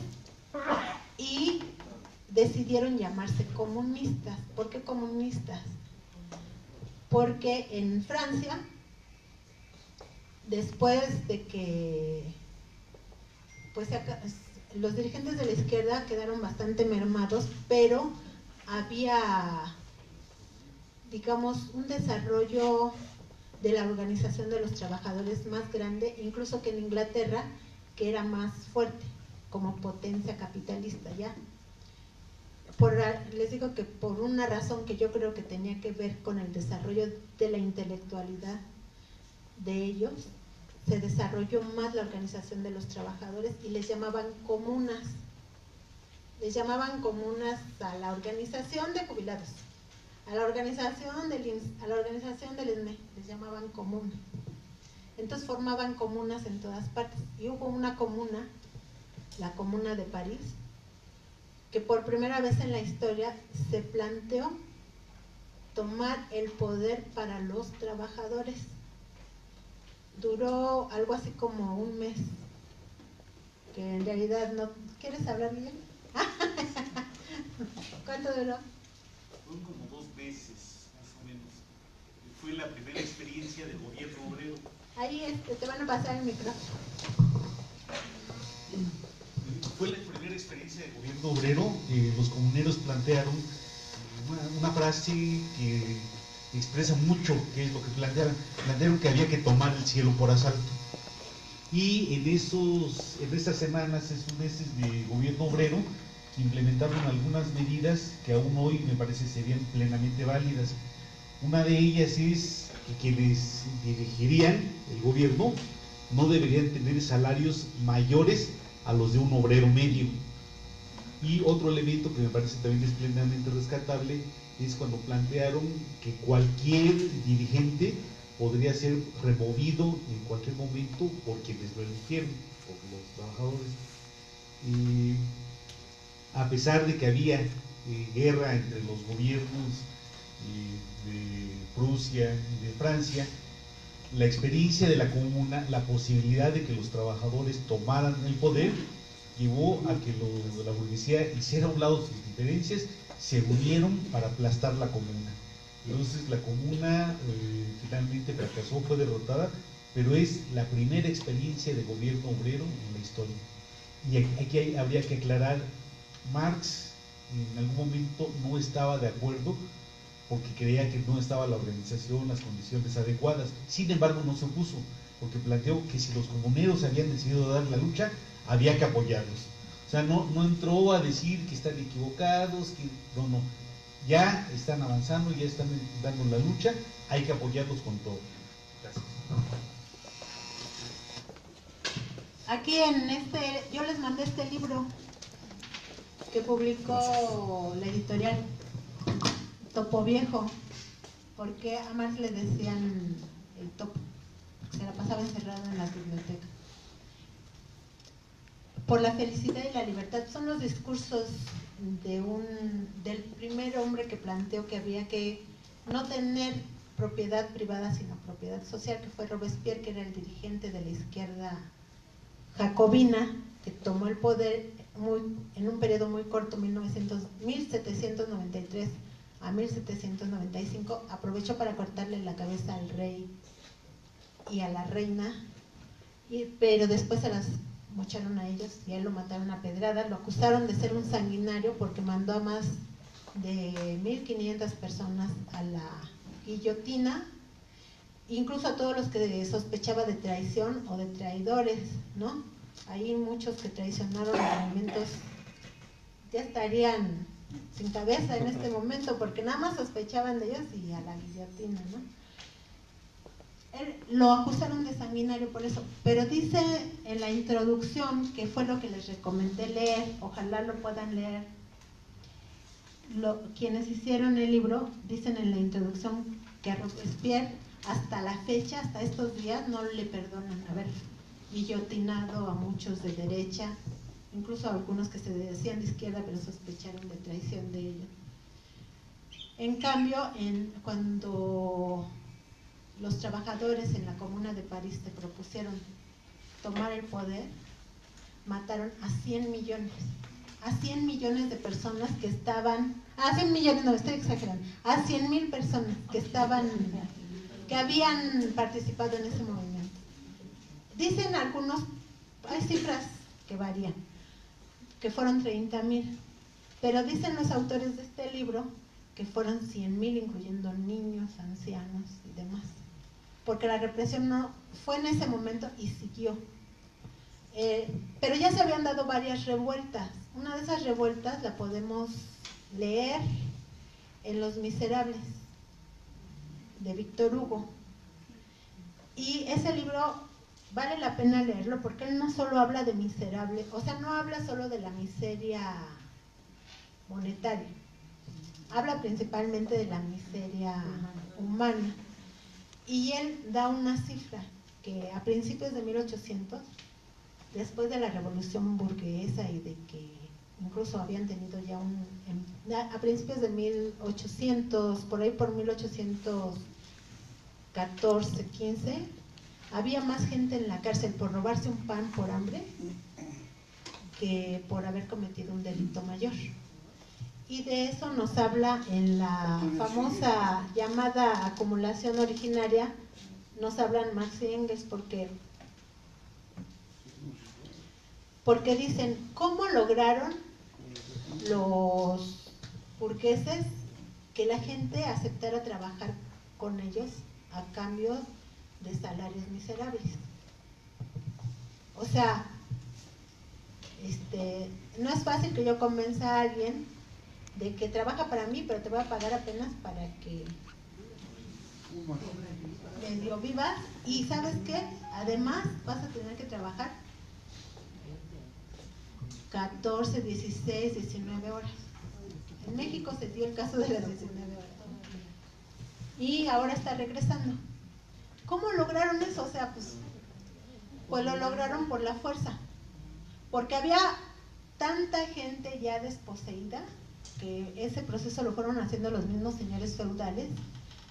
y decidieron llamarse comunistas. ¿Por qué comunistas? Porque en Francia, después de que pues los dirigentes de la izquierda quedaron bastante mermados, pero había, digamos, un desarrollo de la organización de los trabajadores más grande, incluso que en Inglaterra, que era más fuerte como potencia capitalista ya. Les digo que por una razón que yo creo que tenía que ver con el desarrollo de la intelectualidad de ellos, se desarrolló más la organización de los trabajadores y les llamaban comunas. Les llamaban comunas a la organización de jubilados, a la organización del IMSS, a la organización del ESME, les llamaban comunas. Entonces formaban comunas en todas partes. Y hubo una comuna, la Comuna de París, que por primera vez en la historia se planteó tomar el poder para los trabajadores. Duró algo así como un mes, que en realidad no... ¿Quieres hablar, Miguel? ¿Cuánto duró? Fueron como 2 meses, más o menos. Fue la primera experiencia del gobierno obrero. Ahí te van a pasar el micrófono. Fue la primera experiencia del gobierno obrero. Los comuneros plantearon una frase que expresa mucho qué es lo que plantearon. Plantearon que había que tomar el cielo por asalto. Y en estas semanas, esos meses de gobierno obrero, implementaron algunas medidas que aún hoy me parece serían plenamente válidas. Una de ellas es que quienes dirigirían el gobierno no deberían tener salarios mayores a los de un obrero medio. Y otro elemento que me parece también es plenamente rescatable es cuando plantearon que cualquier dirigente podría ser removido en cualquier momento por quienes lo eligieron, por los trabajadores. A pesar de que había guerra entre los gobiernos de Prusia y de Francia, la experiencia de la comuna, la posibilidad de que los trabajadores tomaran el poder, llevó a que la burguesía hiciera a un lado sus diferencias, se unieron para aplastar la comuna. Entonces la comuna finalmente fracasó, fue derrotada, pero es la primera experiencia de gobierno obrero en la historia. Y aquí habría que aclarar, Marx en algún momento no estaba de acuerdo porque creía que no estaba la organización, las condiciones adecuadas. Sin embargo, no se opuso, porque planteó que si los comuneros habían decidido dar la lucha, había que apoyarlos. O sea, no entró a decir que están equivocados, que no. Ya están avanzando, ya están dando la lucha, hay que apoyarlos con todo. Gracias. Aquí yo les mandé este libro que publicó la editorial Topo Viejo, porque a Marx le decían el topo, se la pasaba encerrado en las bibliotecas. Por la felicidad y la libertad, son los discursos del primer hombre que planteó que había que no tener propiedad privada sino propiedad social, que fue Robespierre, que era el dirigente de la izquierda jacobina, que tomó el poder en un periodo muy corto, 1793 a 1795, aprovechó para cortarle la cabeza al rey y a la reina, pero después se las mocharon a ellos y a él lo mataron a pedradas. Lo acusaron de ser un sanguinario porque mandó a más de 1500 personas a la guillotina, incluso a todos los que sospechaba de traición o de traidores, ¿no? Hay muchos que traicionaron los movimientos, ya estarían sin cabeza en este momento porque nada más sospechaban de ellos y a la guillotina, ¿no? Lo acusaron de sanguinario por eso, pero dice en la introducción, que fue lo que les recomendé leer, ojalá lo puedan leer, quienes hicieron el libro dicen en la introducción que a Robespierre hasta la fecha, hasta estos días, no le perdonan haber guillotinado a muchos de derecha, incluso a algunos que se decían de izquierda pero sospecharon de traición de ellos. En cambio, cuando los trabajadores en la Comuna de París se propusieron tomar el poder, mataron a 100 millones de personas que estaban, a 100 millones, no, estoy exagerando, a 100,000 personas que habían participado en ese movimiento. Dicen algunos, hay cifras que varían, que fueron 30,000, pero dicen los autores de este libro que fueron 100,000, incluyendo niños, ancianos y demás, porque la represión no fue en ese momento y siguió. Pero ya se habían dado varias revueltas. Una de esas revueltas la podemos leer en Los Miserables, de Víctor Hugo. Y ese libro vale la pena leerlo porque él no solo habla de miserable, o sea, no habla solo de la miseria monetaria, habla principalmente de la miseria humana. Y él da una cifra que a principios de 1800, después de la revolución burguesa y de que incluso habían tenido ya a principios de 1800, por ahí por 1814, 15, había más gente en la cárcel por robarse un pan por hambre que por haber cometido un delito mayor. Y de eso nos habla en la famosa llamada acumulación originaria, nos hablan Marx y Engels porque dicen, ¿cómo lograron los burgueses que la gente aceptara trabajar con ellos a cambio de salarios miserables? O sea, no es fácil que yo convenza a alguien de que trabaja para mí, pero te voy a pagar apenas para que medio vivas, y ¿sabes qué? Además vas a tener que trabajar 14, 16, 19 horas. En México se dio el caso de las 19 horas. Y ahora está regresando. ¿Cómo lograron eso? O sea, pues lo lograron por la fuerza. Porque había tanta gente ya desposeída que ese proceso lo fueron haciendo los mismos señores feudales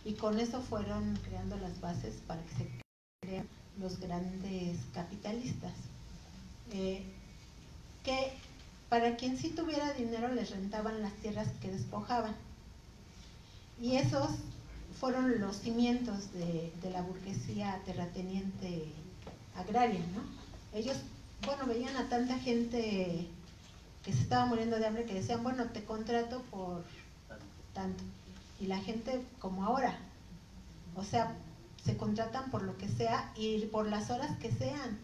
y con eso fueron creando las bases para que se crean los grandes capitalistas. Que para quien sí tuviera dinero les rentaban las tierras que despojaban. Y esos fueron los cimientos de la burguesía terrateniente agraria, ¿no? Ellos, veían a tanta gente que se estaba muriendo de hambre que decían, bueno, te contrato por tanto. Y la gente, como ahora, o sea, se contratan por lo que sea y por las horas que sean,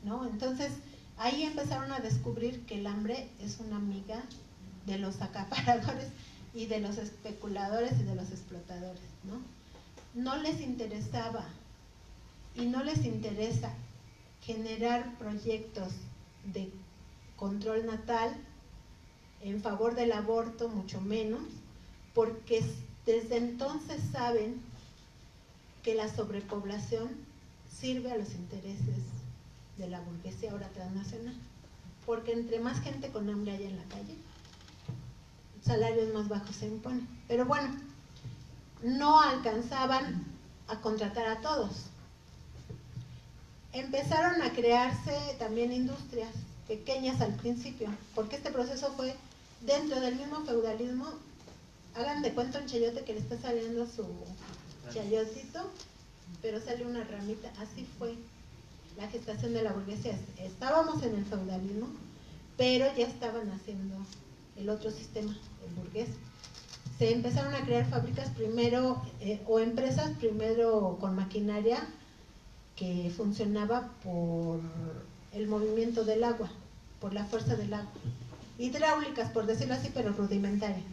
¿no? Entonces, ahí empezaron a descubrir que el hambre es una amiga de los acaparadores y de los especuladores y de los explotadores, ¿no? No les interesaba y no les interesa generar proyectos de control natal en favor del aborto, mucho menos, porque desde entonces saben que la sobrepoblación sirve a los intereses de la burguesía ahora transnacional, porque entre más gente con hambre haya en la calle, salarios más bajos se imponen. Pero bueno, no alcanzaban a contratar a todos. Empezaron a crearse también industrias, pequeñas al principio, porque este proceso fue dentro del mismo feudalismo. Hagan de cuenta un chayote que le está saliendo su chayotito, pero sale una ramita. Así fue la gestación de la burguesía. Estábamos en el feudalismo, pero ya estaban haciendo el otro sistema, el burgués. Se empezaron a crear fábricas primero, o empresas primero con maquinaria que funcionaba por el movimiento del agua, por la fuerza del agua. Hidráulicas, por decirlo así, pero rudimentarias.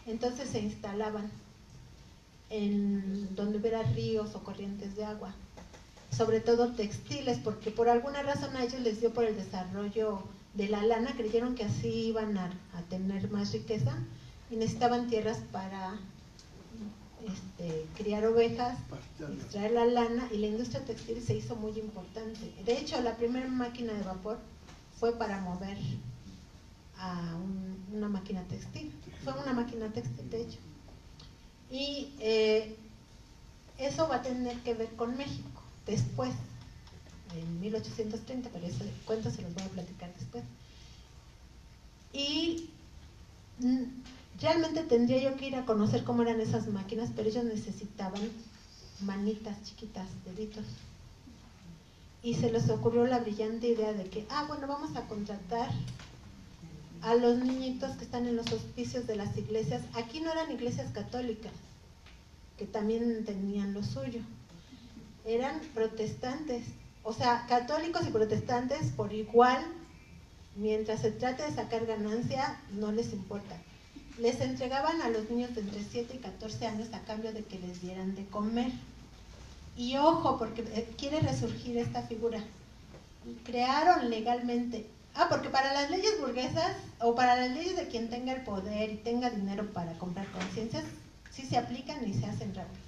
Entonces se instalaban en donde hubiera ríos o corrientes de agua, sobre todo textiles, porque por alguna razón a ellos les dio por el desarrollo de la lana, creyeron que así iban a tener más riqueza y necesitaban tierras para criar ovejas, extraer la lana, y la industria textil se hizo muy importante. De hecho, la primera máquina de vapor fue para mover a una máquina textil, fue una máquina textil de hecho. Y eso va a tener que ver con México después, en 1830, pero ese cuento se los voy a platicar después. Y realmente tendría yo que ir a conocer cómo eran esas máquinas, pero ellos necesitaban manitas chiquitas, deditos. Y se les ocurrió la brillante idea de que, bueno, vamos a contratar a los niñitos que están en los hospicios de las iglesias. Aquí no eran iglesias católicas, que también tenían lo suyo, eran protestantes, o sea, católicos y protestantes por igual. Mientras se trate de sacar ganancia, no les importa. Les entregaban a los niños de entre 7 y 14 años a cambio de que les dieran de comer. Y ojo, porque quiere resurgir esta figura. Crearon legalmente, porque para las leyes burguesas, o para las leyes de quien tenga el poder y tenga dinero para comprar conciencias, sí se aplican y se hacen rápido.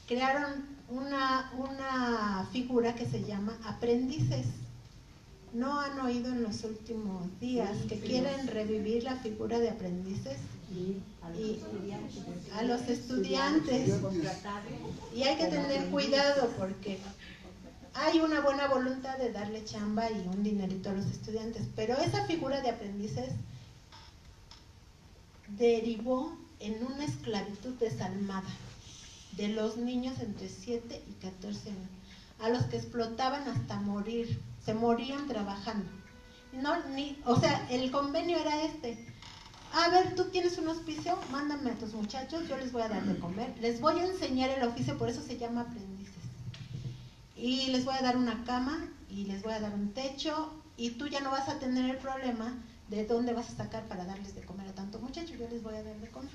Crearon una figura que se llama aprendices. ¿No han oído en los últimos días que quieren revivir la figura de aprendices? Y a los estudiantes. Y hay que tener cuidado porque hay una buena voluntad de darle chamba y un dinerito a los estudiantes, pero esa figura de aprendices derivó en una esclavitud desalmada de los niños entre 7 y 14 años, a los que explotaban hasta morir. Se morían trabajando. O sea, el convenio era a ver, tú tienes un hospicio, mándame a tus muchachos, yo les voy a dar de comer, les voy a enseñar el oficio, por eso se llama aprendices, y les voy a dar una cama y les voy a dar un techo, y tú ya no vas a tener el problema de dónde vas a sacar para darles de comer a tanto muchacho. Yo les voy a dar de comer,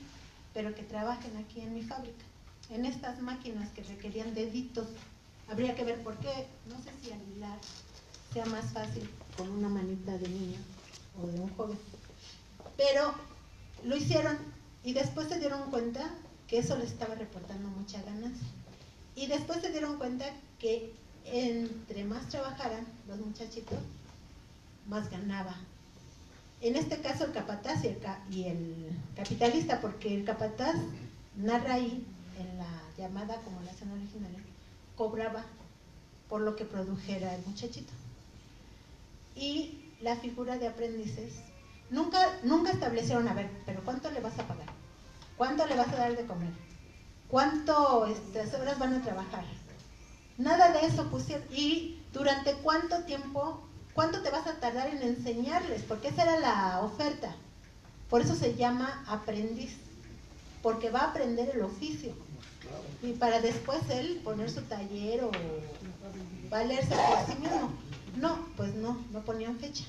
pero que trabajen aquí en mi fábrica, en estas máquinas que requerían deditos. Habría que ver por qué, no sé si al hilar sea más fácil con una manita de niño o de un joven, pero lo hicieron y después se dieron cuenta que eso les estaba reportando mucha ganancia, y después se dieron cuenta que entre más trabajaran los muchachitos, más ganaba. En este caso el capataz y el capitalista, porque el capataz narra ahí en la llamada acumulación originaria, cobraba por lo que produjera el muchachito. Y la figura de aprendices nunca establecieron, a ver, pero ¿cuánto le vas a pagar? ¿Cuánto le vas a dar de comer? ¿Cuánto horas van a trabajar? Nada de eso pusieron. Y durante cuánto tiempo, cuánto te vas a tardar en enseñarles, porque esa era la oferta. Por eso se llama aprendiz, porque va a aprender el oficio y para después él poner su taller o valerse por sí mismo. No, pues no ponían fecha.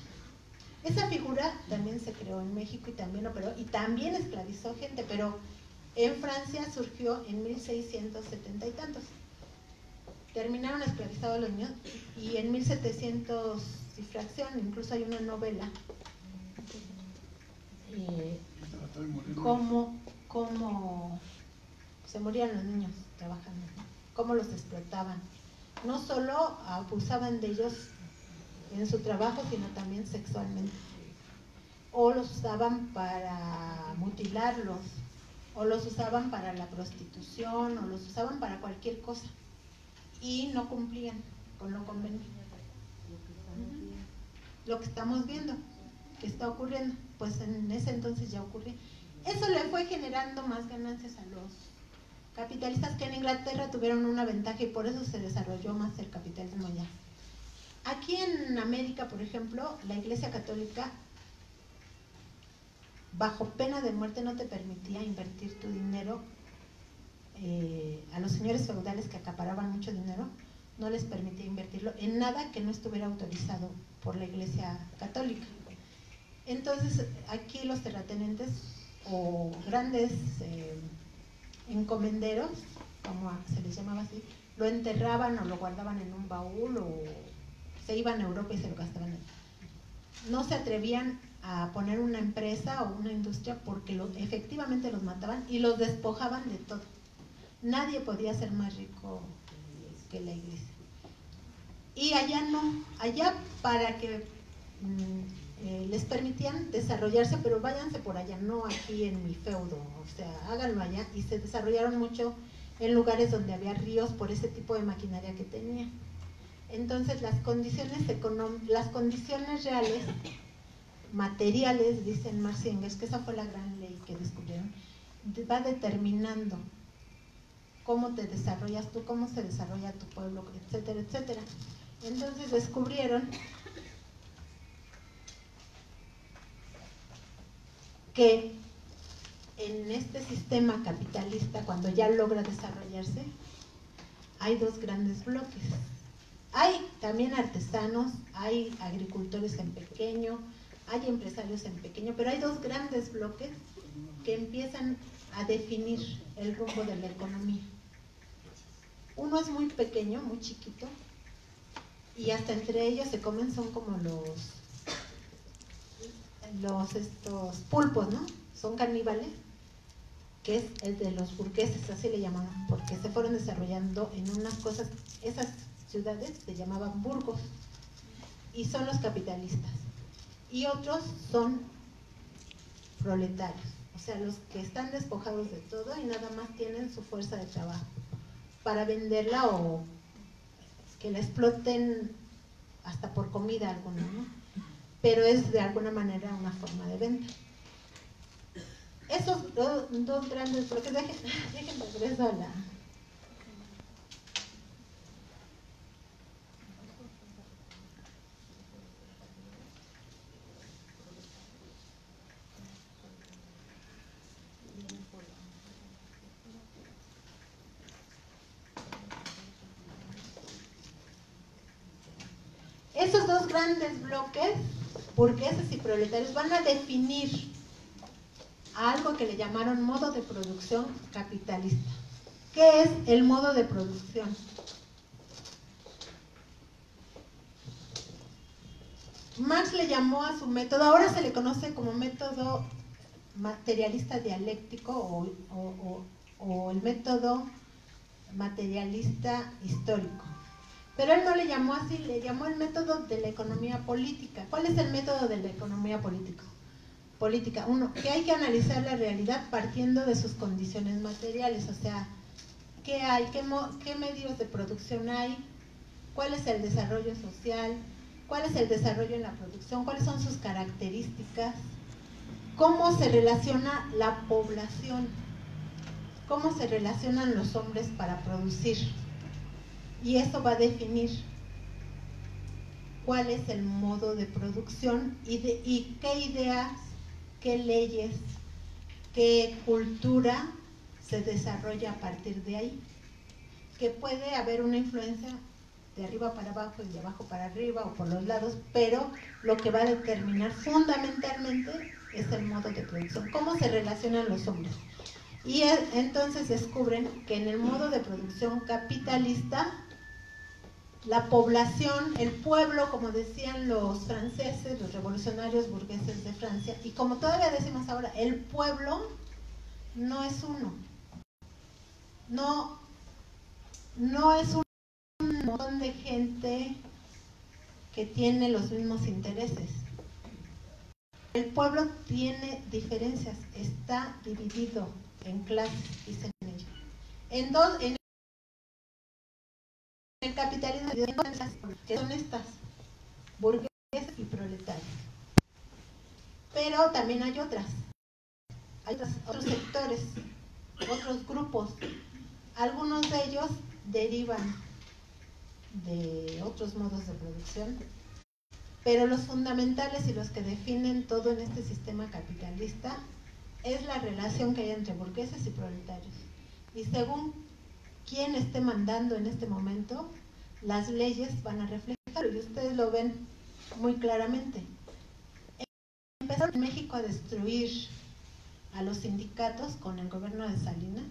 Esa figura también se creó en México y también operó y también esclavizó gente, pero en Francia surgió en 1670 y tantos. Terminaron esclavizados los niños y en 1700 y fracción, incluso hay una novela cómo se morían los niños trabajando, ¿no? Cómo los explotaban. No solo abusaban de ellos en su trabajo, sino también sexualmente. O los usaban para mutilarlos, o los usaban para la prostitución, o los usaban para cualquier cosa. Y no cumplían con lo convenido. lo que estamos viendo, que está ocurriendo, pues en ese entonces ya ocurrió. Eso le fue generando más ganancias a los capitalistas, que en Inglaterra tuvieron una ventaja y por eso se desarrolló más el capitalismo allá. Aquí en América, por ejemplo, la Iglesia Católica, bajo pena de muerte, no te permitía invertir tu dinero. A los señores feudales que acaparaban mucho dinero, no les permitía invertirlo en nada que no estuviera autorizado por la Iglesia Católica. Entonces, aquí los terratenientes o grandes encomenderos, como se les llamaba así, lo enterraban o lo guardaban en un baúl o se iban a Europa y se lo gastaban ahí. No se atrevían a poner una empresa o una industria porque efectivamente los mataban y los despojaban de todo. Nadie podía ser más rico que la iglesia. Y allá no, allá para que les permitían desarrollarse, pero váyanse por allá, no aquí en mi feudo, o sea, háganlo allá. Y se desarrollaron mucho en lugares donde había ríos por ese tipo de maquinaria que tenía. Entonces las condiciones reales, materiales, dicen Marx y Engels, que esa fue la gran ley que descubrieron, va determinando cómo te desarrollas tú, cómo se desarrolla tu pueblo, etcétera, etcétera. Entonces descubrieron que en este sistema capitalista, cuando ya logra desarrollarse, hay dos grandes bloques. Hay también artesanos, hay agricultores en pequeño, hay empresarios en pequeño, pero hay dos grandes bloques que empiezan a definir el rumbo de la economía. Uno es muy pequeño, muy chiquito, y hasta entre ellos se comen, son como estos pulpos, ¿no? Son caníbales, que es el de los burgueses, así le llamaban, porque se fueron desarrollando en unas cosas, esas ciudades se llamaban burgos, y son los capitalistas. Y otros son proletarios, o sea, los que están despojados de todo y nada más tienen su fuerza de trabajo para venderla o que la exploten hasta por comida alguna, ¿no? Pero es de alguna manera una forma de venta. Esos dos grandes bloques, dejen regreso a la... Esos dos grandes bloques, burgueses y proletarios, van a definir algo que le llamaron modo de producción capitalista. ¿Qué es el modo de producción? Marx le llamó a su método, ahora se le conoce como método materialista dialéctico o el método materialista histórico. Pero él no le llamó así, le llamó el método de la economía política. ¿Cuál es el método de la economía política? Uno, que hay que analizar la realidad partiendo de sus condiciones materiales, o sea, ¿qué hay? ¿Qué medios de producción hay? ¿Cuál es el desarrollo social? ¿Cuál es el desarrollo en la producción? ¿Cuáles son sus características? ¿Cómo se relaciona la población? ¿Cómo se relacionan los hombres para producir? Y eso va a definir cuál es el modo de producción y qué ideas, qué leyes, qué cultura se desarrolla a partir de ahí. Que puede haber una influencia de arriba para abajo y de abajo para arriba o por los lados, pero lo que va a determinar fundamentalmente es el modo de producción, cómo se relacionan los hombres. Y entonces descubren que en el modo de producción capitalista, la población, el pueblo, como decían los franceses, los revolucionarios burgueses de Francia, y como todavía decimos ahora, el pueblo no es uno, no es un montón de gente que tiene los mismos intereses. El pueblo tiene diferencias, está dividido en clases, dicen ellos. En el capitalismo, que son estas, burgueses y proletarios. Pero también hay otros sectores, otros grupos. Algunos de ellos derivan de otros modos de producción, pero los fundamentales y los que definen todo en este sistema capitalista es la relación que hay entre burgueses y proletarios. Y según quién esté mandando en este momento, las leyes van a reflejarlo, y ustedes lo ven muy claramente. Empezaron en México a destruir a los sindicatos con el gobierno de Salinas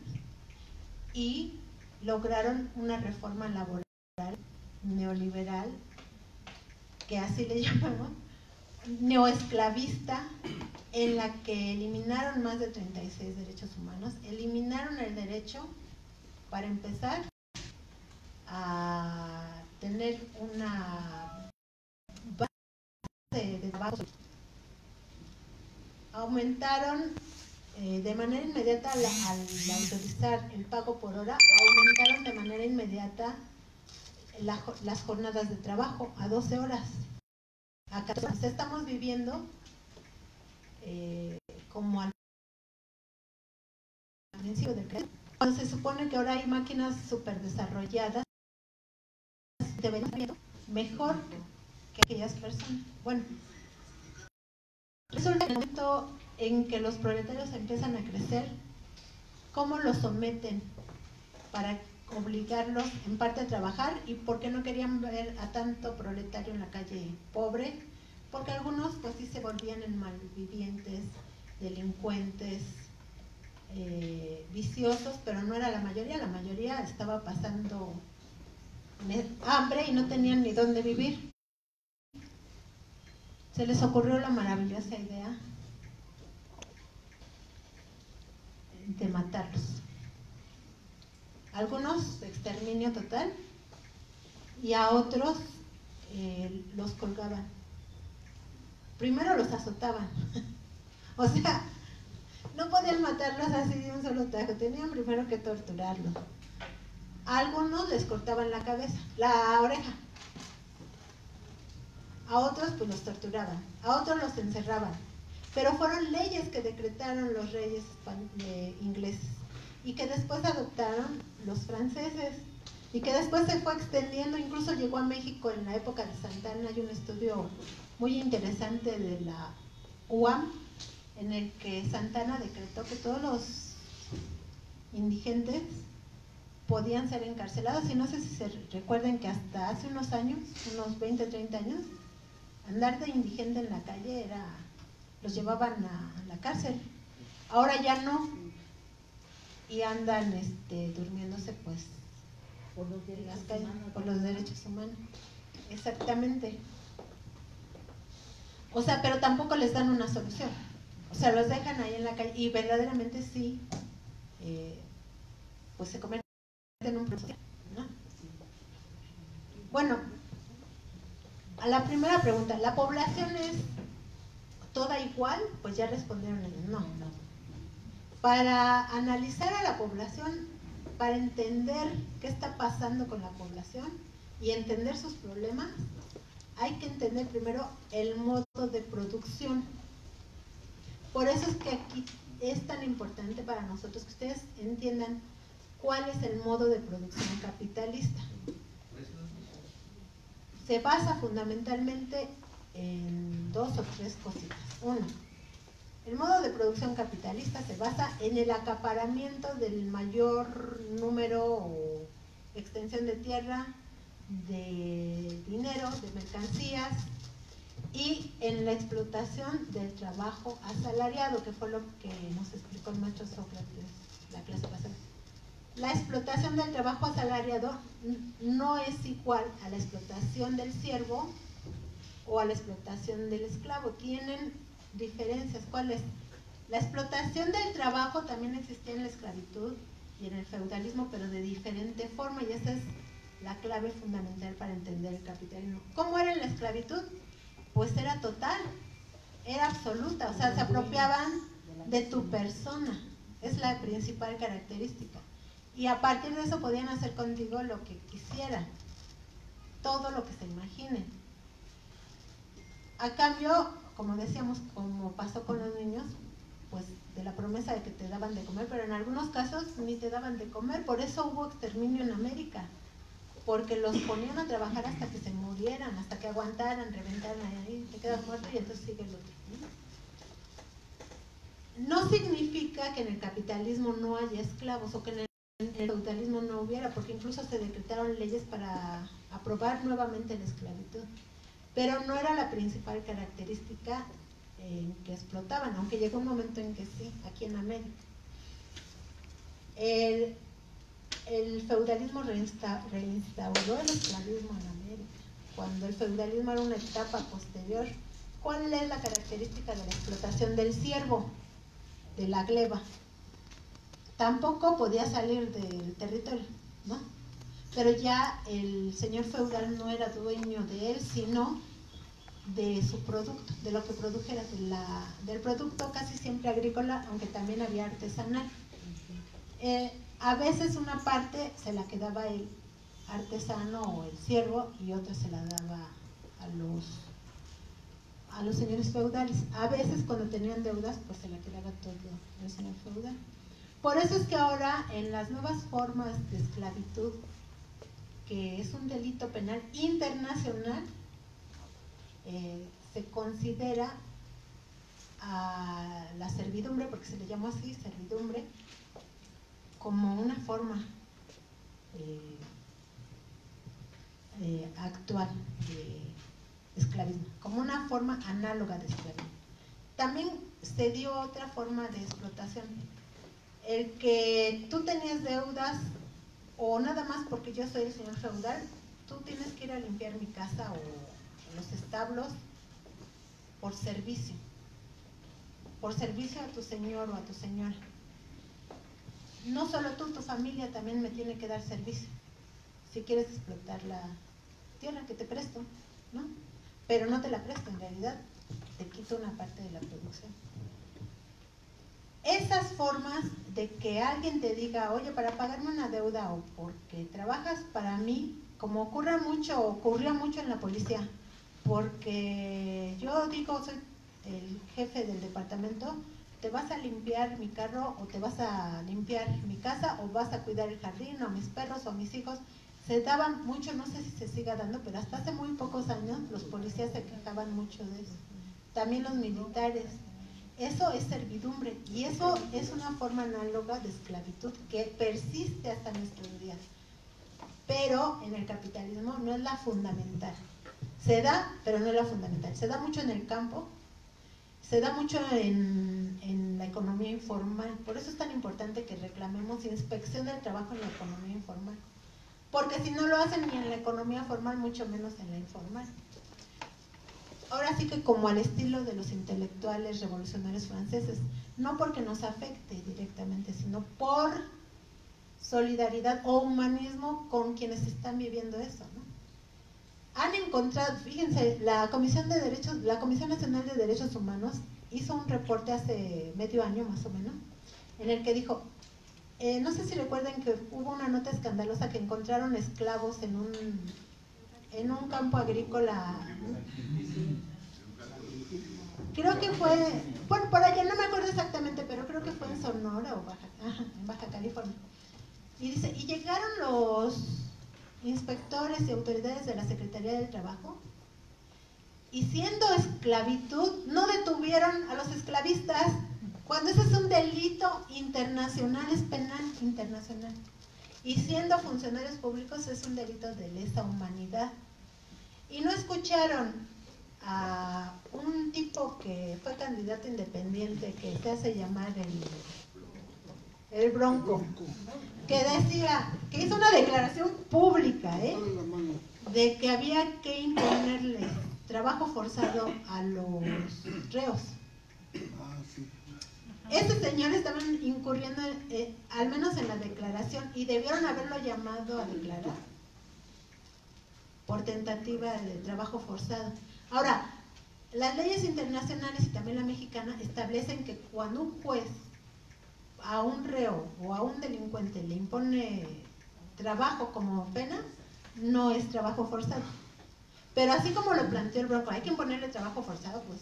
y lograron una reforma laboral neoliberal, que así le llamamos, neoesclavista, en la que eliminaron más de 36 derechos humanos, eliminaron el derecho, para empezar, a tener una base de trabajo. Aumentaron de manera inmediata, al autorizar el pago por hora, aumentaron de manera inmediata las jornadas de trabajo a 12 horas. A 14 horas. Estamos viviendo como al principio del plan, cuando se supone que ahora hay máquinas súper desarrolladas, deberían ser mejor que aquellas personas. Bueno, resulta que en el momento en que los proletarios empiezan a crecer, ¿cómo los someten para obligarlos en parte a trabajar? ¿Y por qué no querían ver a tanto proletario en la calle pobre? Porque algunos pues sí se volvían en malvivientes, delincuentes, viciosos, pero no era la mayoría estaba pasando hambre y no tenían ni dónde vivir. Se les ocurrió la maravillosa idea de matarlos. Algunos exterminio total y a otros los colgaban. Primero los azotaban. O sea, no podían matarlos así de un solo tajo, tenían primero que torturarlos. A algunos les cortaban la cabeza, la oreja. A otros pues los torturaban, a otros los encerraban. Pero fueron leyes que decretaron los reyes ingleses y que después adoptaron los franceses y que después se fue extendiendo, incluso llegó a México en la época de Santana. Hay un estudio muy interesante de la UAM en el que Santana decretó que todos los indigentes podían ser encarcelados, y no sé si se recuerden que hasta hace unos años, unos 20, 30 años, andar de indigente en la calle los llevaban a la cárcel. Ahora ya no, y andan durmiéndose pues por los en las derechos calles, humanos. por los derechos humanos. Exactamente. O sea, pero tampoco les dan una solución. O sea, los dejan ahí en la calle y verdaderamente sí, pues se convierte en un proceso, ¿no? Bueno, a la primera pregunta, ¿la población es toda igual? Pues ya respondieron ellos, no. Para analizar a la población, para entender qué está pasando con la población y entender sus problemas, hay que entender primero el modo de producción. Por eso es que aquí es tan importante para nosotros que ustedes entiendan cuál es el modo de producción capitalista. Se basa fundamentalmente en dos o tres cositas. Uno, el modo de producción capitalista se basa en el acaparamiento del mayor número o extensión de tierra, de dinero, de mercancías, y en la explotación del trabajo asalariado, que fue lo que nos explicó el maestro Sócrates la clase pasada. La explotación del trabajo asalariado no es igual a la explotación del siervo o a la explotación del esclavo. Tienen diferencias. ¿Cuáles? La explotación del trabajo también existía en la esclavitud y en el feudalismo, pero de diferente forma, y esa es la clave fundamental para entender el capitalismo. ¿Cómo era en la esclavitud? Pues era total, era absoluta, o sea, se apropiaban de tu persona, es la principal característica. Y a partir de eso podían hacer contigo lo que quisieran, todo lo que se imaginen. A cambio, como decíamos, como pasó con los niños, pues de la promesa de que te daban de comer, pero en algunos casos ni te daban de comer. Por eso hubo exterminio en América, porque los ponían a trabajar hasta que se murieran, hasta que aguantaran, reventaran, ahí te quedas muerto y entonces sigue el otro. No significa que en el capitalismo no haya esclavos o que en el feudalismo no hubiera, porque incluso se decretaron leyes para aprobar nuevamente la esclavitud, pero no era la principal característica en que explotaban, aunque llegó un momento en que sí, aquí en América. El feudalismo reinstauró el esclavismo en América, cuando el feudalismo era una etapa posterior. ¿Cuál es la característica de la explotación del siervo, de la gleba? Tampoco podía salir del territorio, ¿no? Pero ya el señor feudal no era dueño de él, sino de su producto, de lo que produjera, del producto casi siempre agrícola, aunque también había artesanal. A veces una parte se la quedaba el artesano o el siervo y otra se la daba a los señores feudales. A veces cuando tenían deudas, pues se la quedaba todo el señor feudal. Por eso es que ahora en las nuevas formas de esclavitud, que es un delito penal internacional, se considera a la servidumbre, porque se le llama así, servidumbre, como una forma actual de esclavismo, como una forma análoga de esclavismo. También se dio otra forma de explotación, el que tú tenías deudas o nada más porque yo soy el señor feudal, tú tienes que ir a limpiar mi casa o los establos por servicio a tu señor o a tu señora. No solo tú, tu familia también me tiene que dar servicio si quieres explotar la tierra que te presto, ¿no? Pero no te la presto, en realidad te quito una parte de la producción. Esas formas de que alguien te diga, oye, para pagarme una deuda o porque trabajas para mí, como ocurría mucho en la policía, porque yo digo, soy el jefe del departamento, te vas a limpiar mi carro o te vas a limpiar mi casa o vas a cuidar el jardín o a mis perros o a mis hijos. Se daban mucho, no sé si se siga dando, pero hasta hace muy pocos años los policías se quejaban mucho de eso. También los militares. Eso es servidumbre y eso es una forma análoga de esclavitud que persiste hasta nuestros días. Pero en el capitalismo no es la fundamental. Se da, pero no es la fundamental. Se da mucho en el campo, se da mucho en la economía informal. Por eso es tan importante que reclamemos inspección del trabajo en la economía informal. Porque si no lo hacen ni en la economía formal, mucho menos en la informal. Ahora sí que como al estilo de los intelectuales revolucionarios franceses, no porque nos afecte directamente, sino por solidaridad o humanismo con quienes están viviendo eso, ¿no? Han encontrado, fíjense, la Comisión Nacional de Derechos Humanos hizo un reporte hace medio año más o menos, en el que dijo, no sé si recuerdan que hubo una nota escandalosa que encontraron esclavos en un campo agrícola, creo que fue, bueno, por allá no me acuerdo exactamente, pero creo que fue en Sonora o en Baja California. Y dice, y llegaron los inspectores y autoridades de la Secretaría del Trabajo y siendo esclavitud no detuvieron a los esclavistas, cuando ese es un delito internacional, es penal internacional. Y siendo funcionarios públicos es un delito de lesa humanidad. Y no escucharon a un tipo que fue candidato independiente, que se hace llamar el Bronco, que decía, que hizo una declaración pública, de que había que imponerle trabajo forzado a los reos. Estos señores estaban incurriendo, al menos en la declaración, y debieron haberlo llamado a declarar por tentativa de trabajo forzado. Ahora, las leyes internacionales y también la mexicana establecen que cuando un juez a un reo o a un delincuente le impone trabajo como pena, no es trabajo forzado. Pero así como lo planteó el Bronco, hay que imponerle trabajo forzado, pues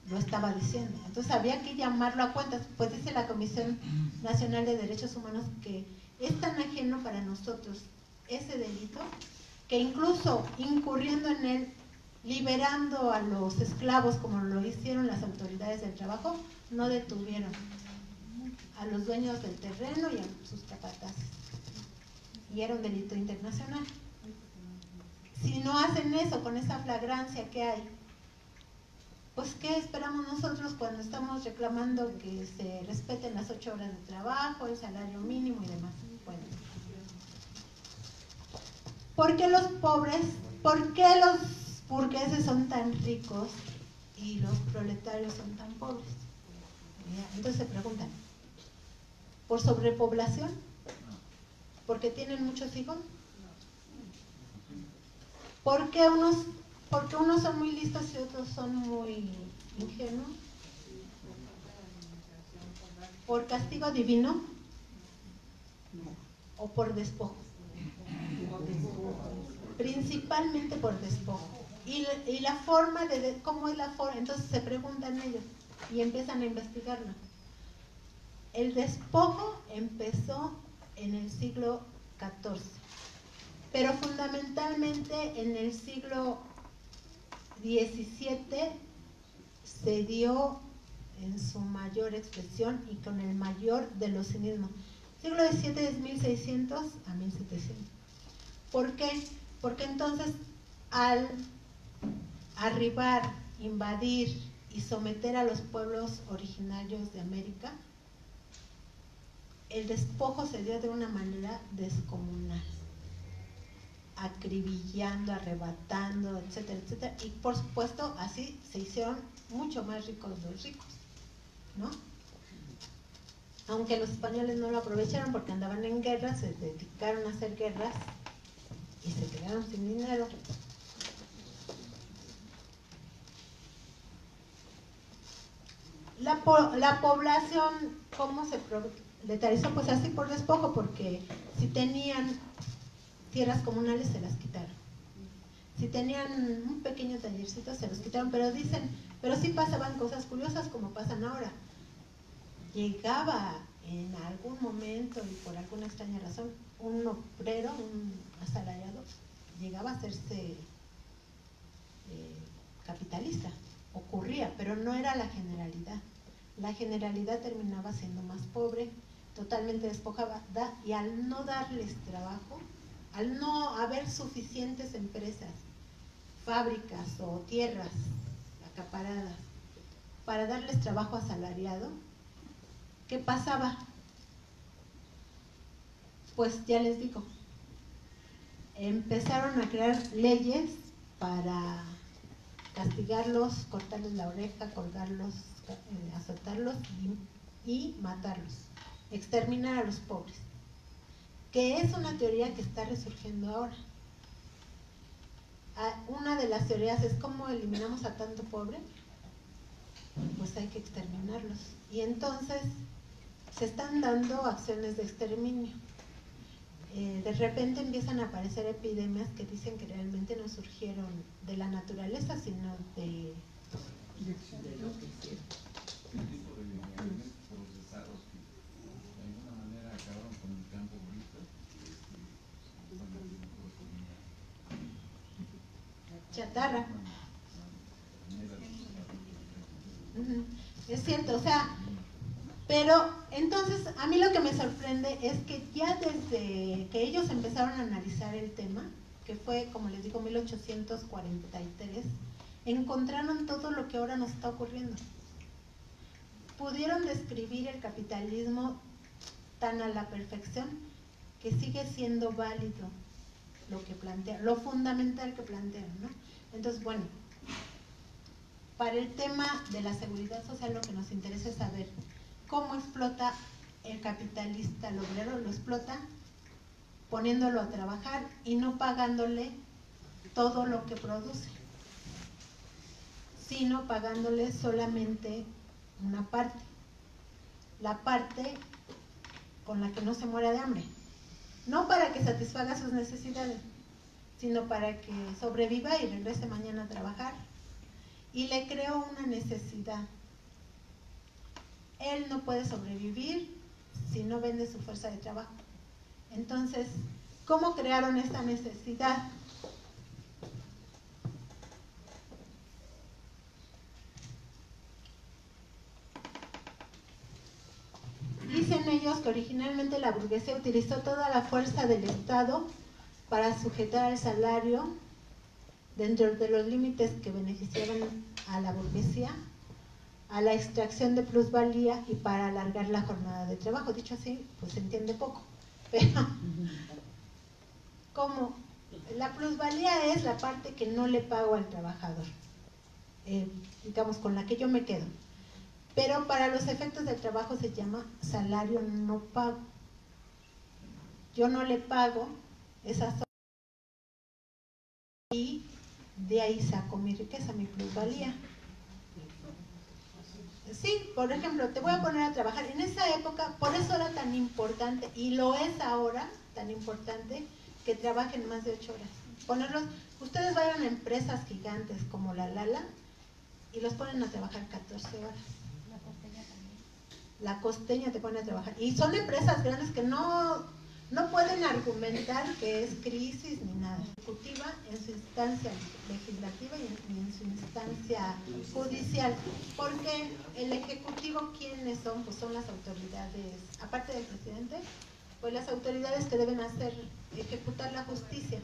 lo estaba diciendo. Entonces había que llamarlo a cuentas. Pues dice la Comisión Nacional de Derechos Humanos que es tan ajeno para nosotros ese delito que incluso incurriendo en él, liberando a los esclavos como lo hicieron las autoridades del trabajo, no detuvieron a los dueños del terreno y a sus capataces. Y era un delito internacional. Si no hacen eso con esa flagrancia que hay, pues ¿qué esperamos nosotros cuando estamos reclamando que se respeten las 8 horas de trabajo, el salario mínimo y demás? Bueno, ¿por qué los pobres, por qué los burgueses son tan ricos y los proletarios son tan pobres? Entonces se preguntan, ¿por sobrepoblación? ¿Porque tienen muchos hijos? ¿Por qué unos son muy listos y otros son muy ingenuos? ¿Por castigo divino? ¿O por despojo? Principalmente por despojo. Y la forma de cómo es la forma, entonces se preguntan ellos y empiezan a investigarlo. El despojo empezó en el siglo XIV, pero fundamentalmente en el siglo XVII se dio en su mayor expresión y con el mayor de los cinismos. El siglo XVII es 1600 a 1700. ¿Por qué? Porque entonces al arribar, invadir y someter a los pueblos originarios de América, el despojo se dio de una manera descomunal, acribillando, arrebatando, etcétera, etcétera, y por supuesto así se hicieron mucho más ricos los ricos, ¿no? Aunque los españoles no lo aprovecharon porque andaban en guerra, se dedicaron a hacer guerras y se quedaron sin dinero. La población, ¿cómo se proletarizó? Pues así por despojo, porque si tenían tierras comunales se las quitaron. Si tenían un pequeño tallercito se los quitaron, pero sí pasaban cosas curiosas como pasan ahora. Llegaba en algún momento y por alguna extraña razón un obrero, un asalariado, llegaba a hacerse capitalista. Ocurría, pero no era la generalidad. La generalidad terminaba siendo más pobre, totalmente despojada, y al no darles trabajo, al no haber suficientes empresas, fábricas o tierras acaparadas para darles trabajo asalariado, ¿qué pasaba? Pues ya les digo, empezaron a crear leyes para castigarlos, cortarles la oreja, colgarlos, azotarlos y matarlos, exterminar a los pobres, que es una teoría que está resurgiendo ahora. Una de las teorías es ¿cómo eliminamos a tanto pobre? Pues hay que exterminarlos. Y entonces se están dando acciones de exterminio. De repente empiezan a aparecer epidemias que dicen que realmente no surgieron de la naturaleza, sino de lo que hicieron. ¿Qué tipo de bienes procesados que de alguna manera acabaron con el campo bonito? Chatarra. Es cierto, o sea, pero entonces a mí lo que me sorprende es que ya desde que ellos empezaron a analizar el tema, que fue, como les digo, 1843, encontraron todo lo que ahora nos está ocurriendo. Pudieron describir el capitalismo tan a la perfección que sigue siendo válido lo que plantean, lo fundamental que plantean, ¿no? Entonces, bueno, para el tema de la seguridad social lo que nos interesa es saber cómo explota el capitalista al obrero. Lo explota poniéndolo a trabajar y no pagándole todo lo que produce, sino pagándole solamente una parte, la parte con la que no se muera de hambre, no para que satisfaga sus necesidades, sino para que sobreviva y regrese mañana a trabajar y le creó una necesidad. Él no puede sobrevivir si no vende su fuerza de trabajo. Entonces, ¿cómo crearon esta necesidad? Dicen ellos que originalmente la burguesía utilizó toda la fuerza del Estado para sujetar el salario dentro de los límites que beneficiaban a la burguesía, a la extracción de plusvalía y para alargar la jornada de trabajo. Dicho así, pues se entiende poco. Pero, como la plusvalía es la parte que no le pago al trabajador, digamos, con la que yo me quedo. Pero para los efectos del trabajo se llama salario no pago. Yo no le pago esas horas y de ahí saco mi riqueza, mi plusvalía. Sí, por ejemplo, te voy a poner a trabajar. En esa época, por eso era tan importante, y lo es ahora, tan importante, que trabajen más de 8 horas. Ponerlos, ustedes vayan a empresas gigantes como la Lala y los ponen a trabajar 14 horas. La Costeña te pone a trabajar. Y son empresas grandes que no pueden argumentar que es crisis ni nada. Ejecutiva en su instancia legislativa y en su instancia judicial. Porque el Ejecutivo, ¿quiénes son? Pues son las autoridades, aparte del presidente, pues las autoridades que deben ejecutar la justicia.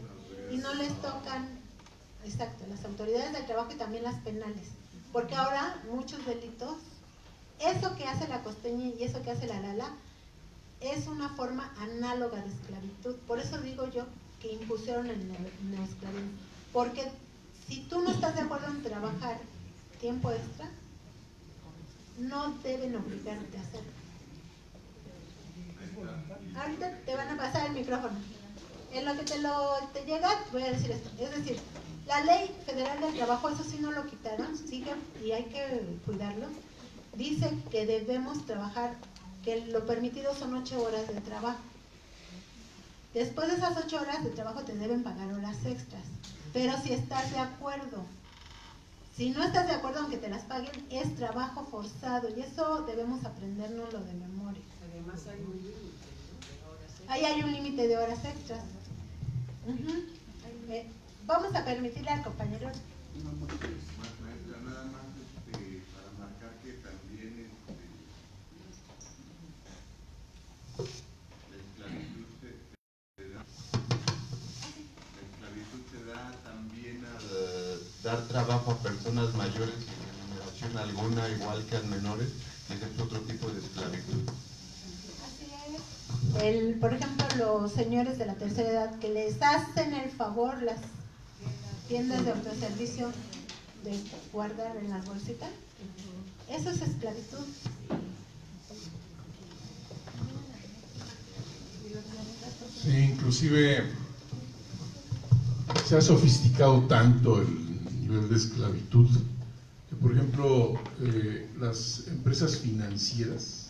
Y no les tocan, exacto, las autoridades del trabajo y también las penales. Porque ahora muchos delitos, eso que hace la Costeña y eso que hace la Lala, es una forma análoga de esclavitud. Por eso digo yo que impusieron el neoesclavismo. Porque si tú no estás de acuerdo en trabajar tiempo extra, no deben obligarte a hacerlo. Ahorita te van a pasar el micrófono. En lo que te llega, voy a decir esto. Es decir, la Ley Federal del Trabajo, eso sí no lo quitaron, sigue y hay que cuidarlo. Dice que debemos trabajar, que lo permitido son 8 horas de trabajo. Después de esas 8 horas de trabajo te deben pagar horas extras, pero si estás de acuerdo. Si no estás de acuerdo, aunque te las paguen, es trabajo forzado, y eso debemos aprendernos lo de memoria. Además hay un límite de horas extras. Ahí hay un límite de horas extras. Vamos a permitirle al compañero. Maestra, nada más para marcar que también la esclavitud se da también al dar trabajo a personas mayores sin remuneración alguna, igual que a menores, y ese es otro tipo de esclavitud. Así es. Por ejemplo, los señores de la tercera edad que les hacen el favor, las tiendas de autoservicio, de guardar en las bolsitas, eso es esclavitud. Sí, inclusive se ha sofisticado tanto el nivel de esclavitud que, por ejemplo, las empresas financieras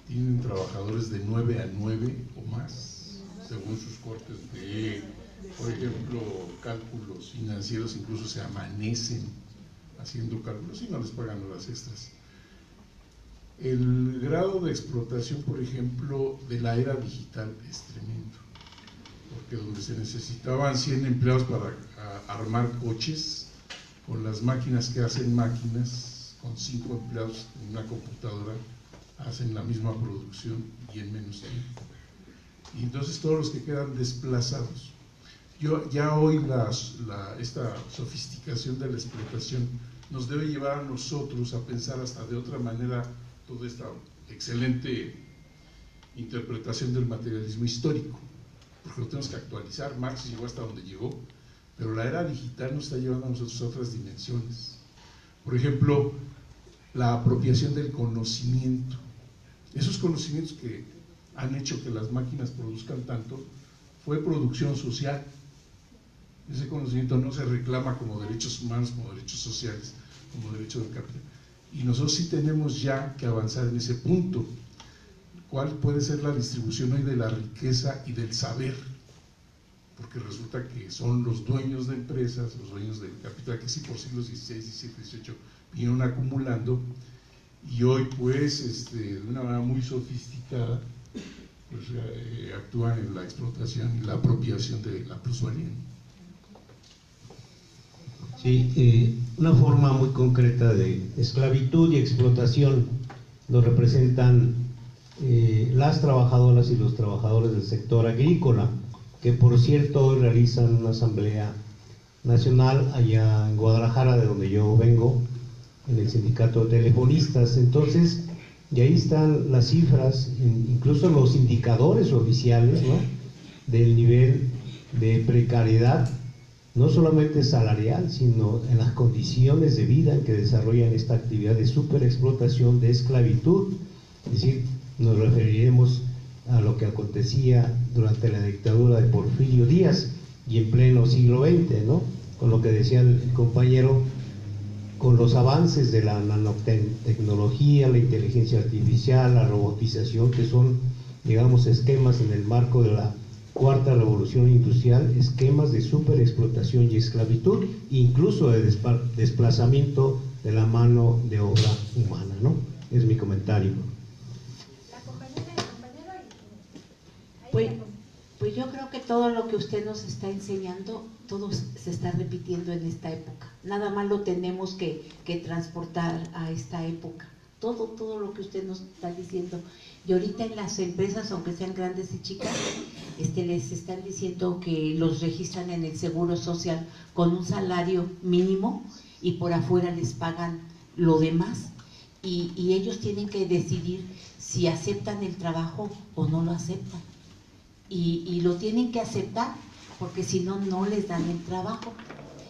tienen trabajadores de 9 a 9 o más, según sus cortes de, por ejemplo, cálculos financieros. Incluso se amanecen haciendo cálculos y no les pagan horas extras. El grado de explotación, por ejemplo, de la era digital es tremendo, porque donde se necesitaban 100 empleados para armar coches, con las máquinas que hacen máquinas, con 5 empleados en una computadora, hacen la misma producción y en menos tiempo. Y entonces todos los que quedan desplazados. Ya hoy esta sofisticación de la explotación nos debe llevar a nosotros a pensar hasta de otra manera toda esta excelente interpretación del materialismo histórico, porque lo tenemos que actualizar. Marx llegó hasta donde llegó, pero la era digital nos está llevando a nosotros a otras dimensiones. Por ejemplo, la apropiación del conocimiento. Esos conocimientos que han hecho que las máquinas produzcan tanto, fue producción social. Ese conocimiento no se reclama como derechos humanos, como derechos sociales, como derecho del capital. Y nosotros sí tenemos ya que avanzar en ese punto. ¿Cuál puede ser la distribución hoy de la riqueza y del saber? porque resulta que son los dueños de empresas, los dueños del capital, que sí por siglos XVI, XVII, XVIII vinieron acumulando, y hoy pues de una manera muy sofisticada pues, actúan en la explotación y la apropiación de la plusvalía. Sí, una forma muy concreta de esclavitud y explotación lo representan las trabajadoras y los trabajadores del sector agrícola, que por cierto hoy realizan una asamblea nacional allá en Guadalajara, de donde yo vengo, en el sindicato de telefonistas. Entonces, y ahí están las cifras, incluso los indicadores oficiales, ¿no?, del nivel de precariedad, no solamente salarial, sino en las condiciones de vida en que desarrollan esta actividad de superexplotación, de esclavitud. Es decir, nos referiremos a lo que acontecía durante la dictadura de Porfirio Díaz y en pleno siglo XX, ¿no?, con lo que decía el compañero, con los avances de la nanotecnología, la inteligencia artificial, la robotización, que son, digamos, esquemas en el marco de la cuarta revolución industrial, esquemas de superexplotación y esclavitud, incluso de desplazamiento de la mano de obra humana, ¿no? Es mi comentario. Pues yo creo que todo lo que usted nos está enseñando, todo se está repitiendo en esta época. Nada más lo tenemos que transportar a esta época. Todo lo que usted nos está diciendo. Y ahorita en las empresas, aunque sean grandes y chicas, les están diciendo que los registran en el Seguro Social con un salario mínimo y por afuera les pagan lo demás. Y ellos tienen que decidir si aceptan el trabajo o no lo aceptan. Y lo tienen que aceptar, porque si no, no les dan el trabajo.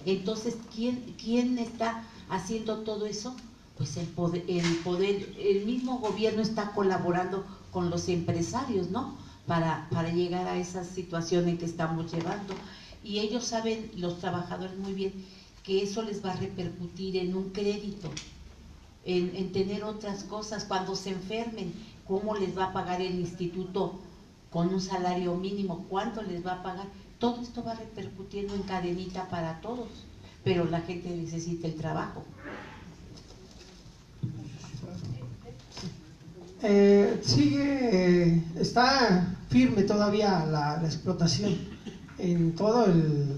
Entonces, ¿quién está haciendo todo eso? Pues el poder, el mismo gobierno está colaborando con los empresarios, ¿no?, para llegar a esa situación en que estamos llevando. Y ellos saben, los trabajadores muy bien, que eso les va a repercutir en un crédito, en tener otras cosas. Cuando se enfermen, ¿cómo les va a pagar el instituto con un salario mínimo? ¿Cuánto les va a pagar? Todo esto va repercutiendo en cadenita para todos, pero la gente necesita el trabajo. Está firme todavía la explotación en todo el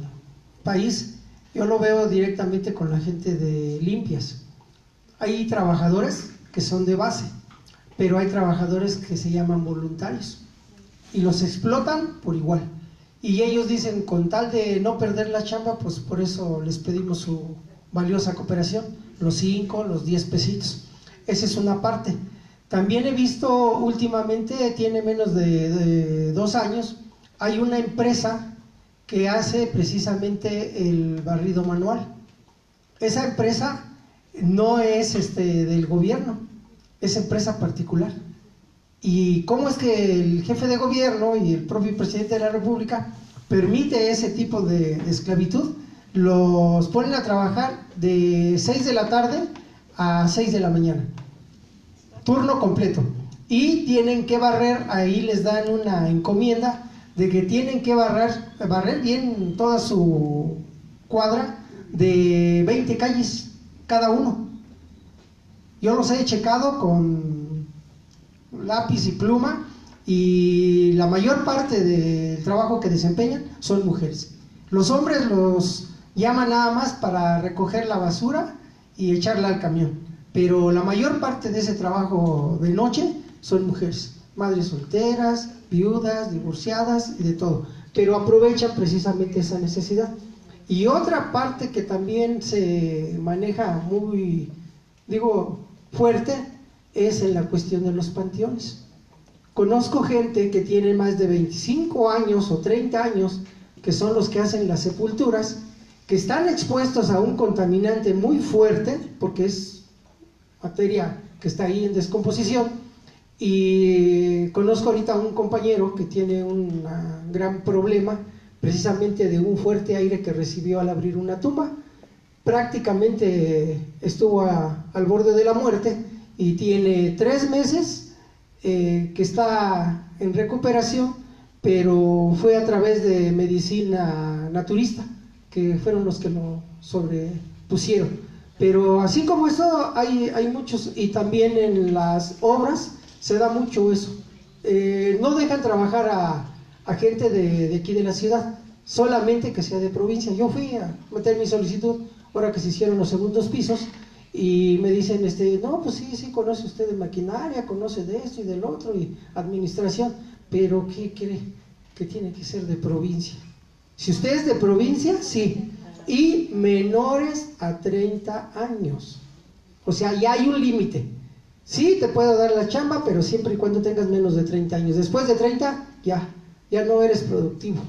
país. Yo lo veo directamente con la gente de limpias. Hay trabajadores que son de base, pero hay trabajadores que se llaman voluntarios y los explotan por igual. Y ellos dicen, con tal de no perder la chamba, pues por eso les pedimos su valiosa cooperación, los 5, los 10 pesitos. Esa es una parte. También he visto últimamente, tiene menos de 2 años, hay una empresa que hace precisamente el barrido manual. Esa empresa no es del gobierno, es empresa particular. ¿Y cómo es que el jefe de gobierno y el propio presidente de la República permite ese tipo de esclavitud? Los ponen a trabajar de 6 de la tarde a 6 de la mañana, turno completo, y tienen que barrer. Ahí les dan una encomienda de que tienen que barrer bien toda su cuadra de 20 calles cada uno. Yo los he checado con lápiz y pluma, y la mayor parte del trabajo que desempeñan son mujeres. Los hombres los llaman nada más para recoger la basura y echarla al camión, pero la mayor parte de ese trabajo de noche son mujeres, madres solteras, viudas, divorciadas y de todo, pero aprovechan precisamente esa necesidad. Y otra parte que también se maneja muy, fuerte, es en la cuestión de los panteones. Conozco gente que tiene más de 25 años o 30 años, que son los que hacen las sepulturas, que están expuestos a un contaminante muy fuerte, porque es materia que está ahí en descomposición. Y conozco ahorita a un compañero que tiene un gran problema, precisamente de un fuerte aire que recibió al abrir una tumba. Prácticamente estuvo al borde de la muerte, y tiene 3 meses que está en recuperación, pero fue a través de medicina naturista, que fueron los que lo sobrepusieron. Pero así como eso, hay muchos, y también en las obras se da mucho eso. No dejan trabajar a gente de aquí de la ciudad, solamente que sea de provincia. Yo fui a meter mi solicitud, ahora que se hicieron los segundos pisos, y me dicen, no, pues sí, conoce usted de maquinaria, conoce de esto y del otro, y administración, pero ¿qué cree? Que tiene que ser de provincia. Si usted es de provincia, sí, y menores a 30 años. O sea, ya hay un límite. Sí, te puedo dar la chamba, pero siempre y cuando tengas menos de 30 años. Después de 30, ya no eres productivo.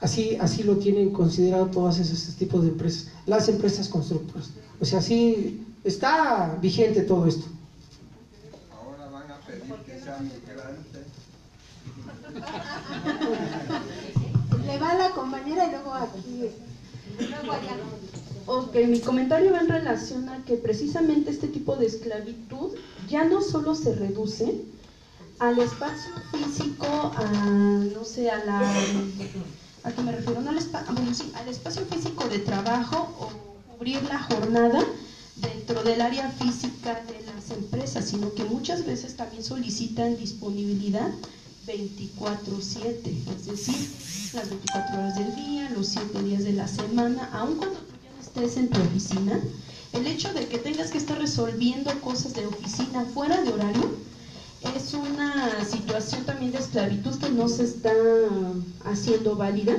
Así lo tienen considerado todos esos tipos de empresas, las empresas constructoras. O sea, sí está vigente todo esto. Ahora van a pedir que sean migrantes. Le va a la compañera y luego aquí. Luego allá. Ok, mi comentario va en relación a que precisamente este tipo de esclavitud ya no solo se reduce al espacio físico, ¿a qué me refiero? No al espacio físico de trabajo o cubrir la jornada dentro del área física de las empresas, sino que muchas veces también solicitan disponibilidad 24/7, es decir, las 24 horas del día, los 7 días de la semana, aun cuando tú ya no estés en tu oficina. El hecho de que tengas que estar resolviendo cosas de oficina fuera de horario es una situación también de esclavitud que no se está haciendo válida,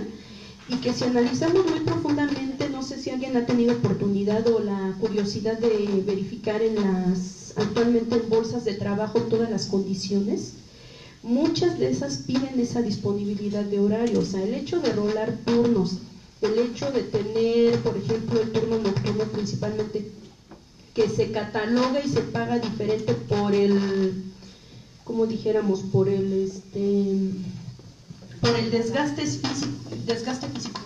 y que si analizamos muy profundamente, no sé si alguien ha tenido oportunidad o la curiosidad de verificar actualmente en bolsas de trabajo todas las condiciones. Muchas de esas piden esa disponibilidad de horario, o sea, el hecho de rolar turnos, el hecho de tener, por ejemplo, el turno nocturno principalmente, que se cataloga y se paga diferente por el, como dijéramos, por el desgaste físico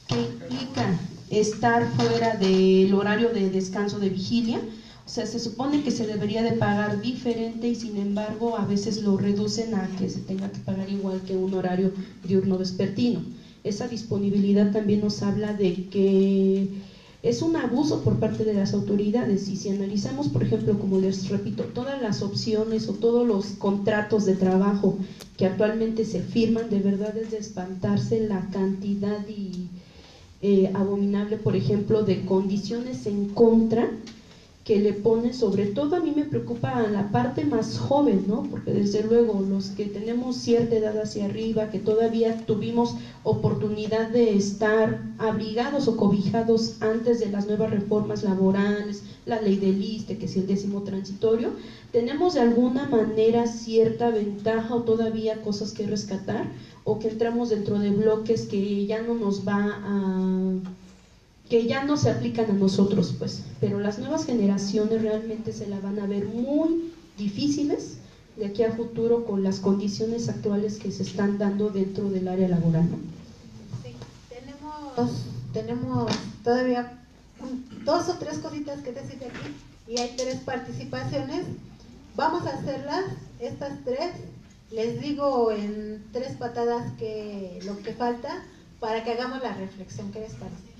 que implica estar fuera del horario de descanso de vigilia. O sea, se supone que se debería de pagar diferente y sin embargo a veces lo reducen a que se tenga que pagar igual que un horario diurno vespertino. Esa disponibilidad también nos habla de que es un abuso por parte de las autoridades, y si analizamos, por ejemplo, como les repito, todas las opciones o todos los contratos de trabajo que actualmente se firman, de verdad es de espantarse la cantidad abominable, por ejemplo, de condiciones en contra que le ponen. Sobre todo a mí me preocupa la parte más joven, ¿no? Porque desde luego los que tenemos cierta edad hacia arriba, que todavía tuvimos oportunidad de estar abrigados o cobijados antes de las nuevas reformas laborales, la ley del ISSSTE, que es el 10º transitorio, tenemos de alguna manera cierta ventaja o todavía cosas que rescatar, o que entramos dentro de bloques que ya no nos que ya no se aplican a nosotros, pues, pero las nuevas generaciones realmente se la van a ver muy difíciles de aquí a futuro con las condiciones actuales que se están dando dentro del área laboral, ¿no? Sí, tenemos todavía 2 o 3 cositas que decir de aquí, y hay 3 participaciones. Vamos a hacerlas, estas 3, les digo en 3 patadas lo que falta para que hagamos la reflexión. ¿Qué les parece?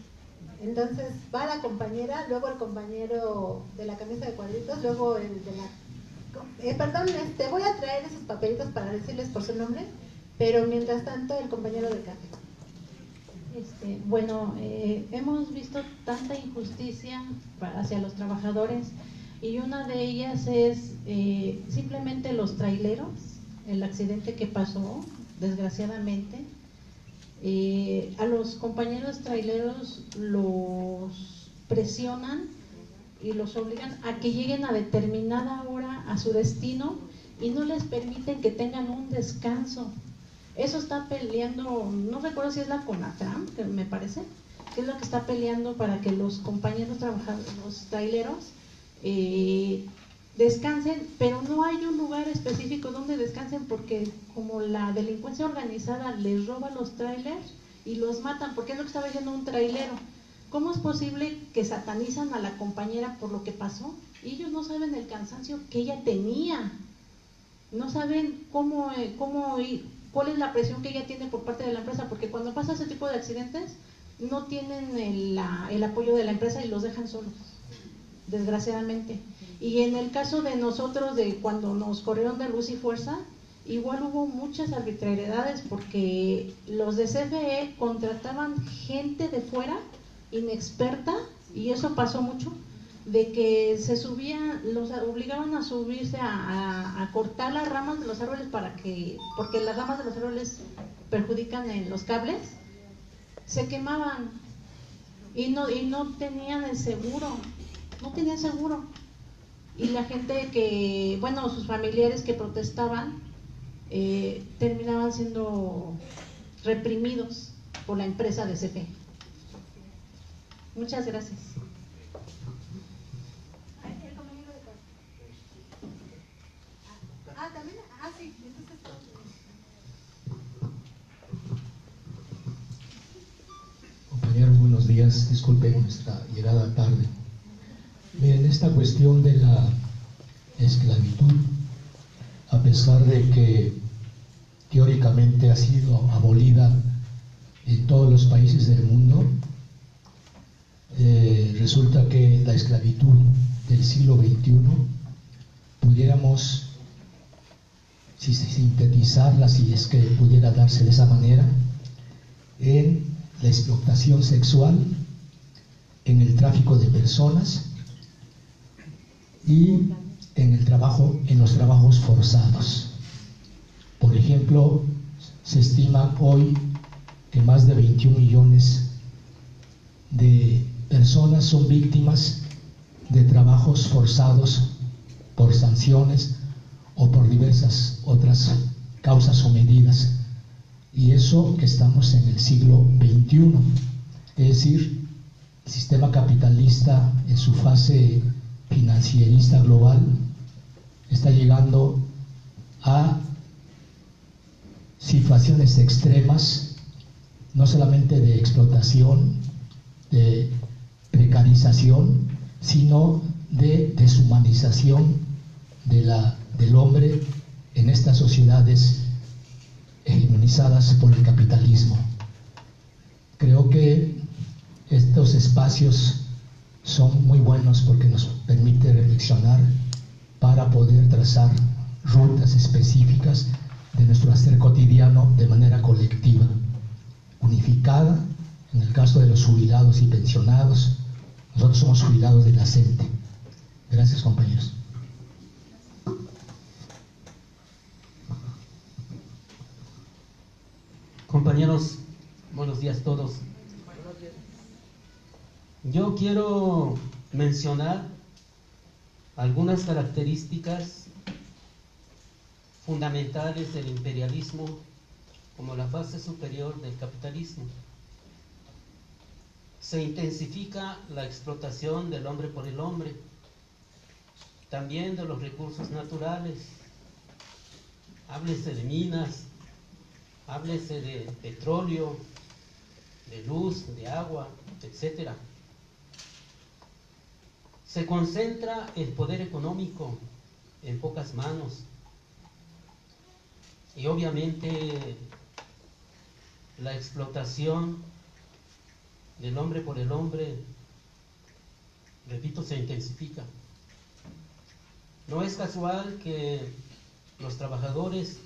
Entonces va la compañera, luego el compañero de la camisa de cuadritos, luego el de la... perdón, voy a traer esos papelitos para decirles por su nombre, pero mientras tanto el compañero de café. Bueno, hemos visto tanta injusticia hacia los trabajadores, y una de ellas es simplemente los traileros, el accidente que pasó, desgraciadamente. A los compañeros traileros los presionan y los obligan a que lleguen a determinada hora a su destino y no les permiten que tengan un descanso. Eso está peleando, no recuerdo si es la CONATRAM, que me parece, que es lo que está peleando para que los compañeros trabajadores, los traileros, descansen, pero no hay un lugar específico donde descansen, porque como la delincuencia organizada les roba los trailers y los matan, porque es lo que estaba diciendo un trailero. ¿Cómo es posible que satanizan a la compañera por lo que pasó? Y ellos no saben el cansancio que ella tenía, no saben cómo cuál es la presión que ella tiene por parte de la empresa, porque cuando pasa ese tipo de accidentes no tienen el apoyo de la empresa y los dejan solos, desgraciadamente. Y en el caso de nosotros, de cuando nos corrieron de Luz y Fuerza, igual hubo muchas arbitrariedades, porque los de CFE contrataban gente de fuera, inexperta, y eso pasó mucho, de que se subían, los obligaban a subirse a cortar las ramas de los árboles porque las ramas de los árboles perjudican en los cables, se quemaban y no tenían el seguro, no tenían seguro, y la gente que, bueno, sus familiares que protestaban terminaban siendo reprimidos por la empresa de CFE. Muchas gracias. Sí. Compañeros, buenos días. Disculpen nuestra llegada tarde. Miren, esta cuestión de la esclavitud, a pesar de que teóricamente ha sido abolida en todos los países del mundo, resulta que la esclavitud del siglo XXI pudiéramos sintetizarla, si es que pudiera darse de esa manera, en la explotación sexual, en el tráfico de personas y en el trabajo, en los trabajos forzados. Por ejemplo, se estima hoy que más de 21 millones de personas son víctimas de trabajos forzados por sanciones o por diversas otras causas o medidas. Y eso que estamos en el siglo XXI, es decir, el sistema capitalista en su fase financierista global está llegando a situaciones extremas, no solamente de explotación, de precarización, sino de deshumanización del hombre en estas sociedades hegemonizadas por el capitalismo. Creo que estos espacios son muy buenos porque nos permite reflexionar para poder trazar rutas específicas de nuestro hacer cotidiano de manera colectiva, unificada. En el caso de los jubilados y pensionados, nosotros somos jubilados de la CENTE. Gracias, compañeros. Compañeros, buenos días a todos. Yo quiero mencionar algunas características fundamentales del imperialismo como la fase superior del capitalismo. Se intensifica la explotación del hombre por el hombre, también de los recursos naturales. Háblese de minas, háblese de petróleo, de luz, de agua, etc. Se concentra el poder económico en pocas manos y obviamente la explotación del hombre por el hombre, repito, se intensifica. No es casual que los trabajadores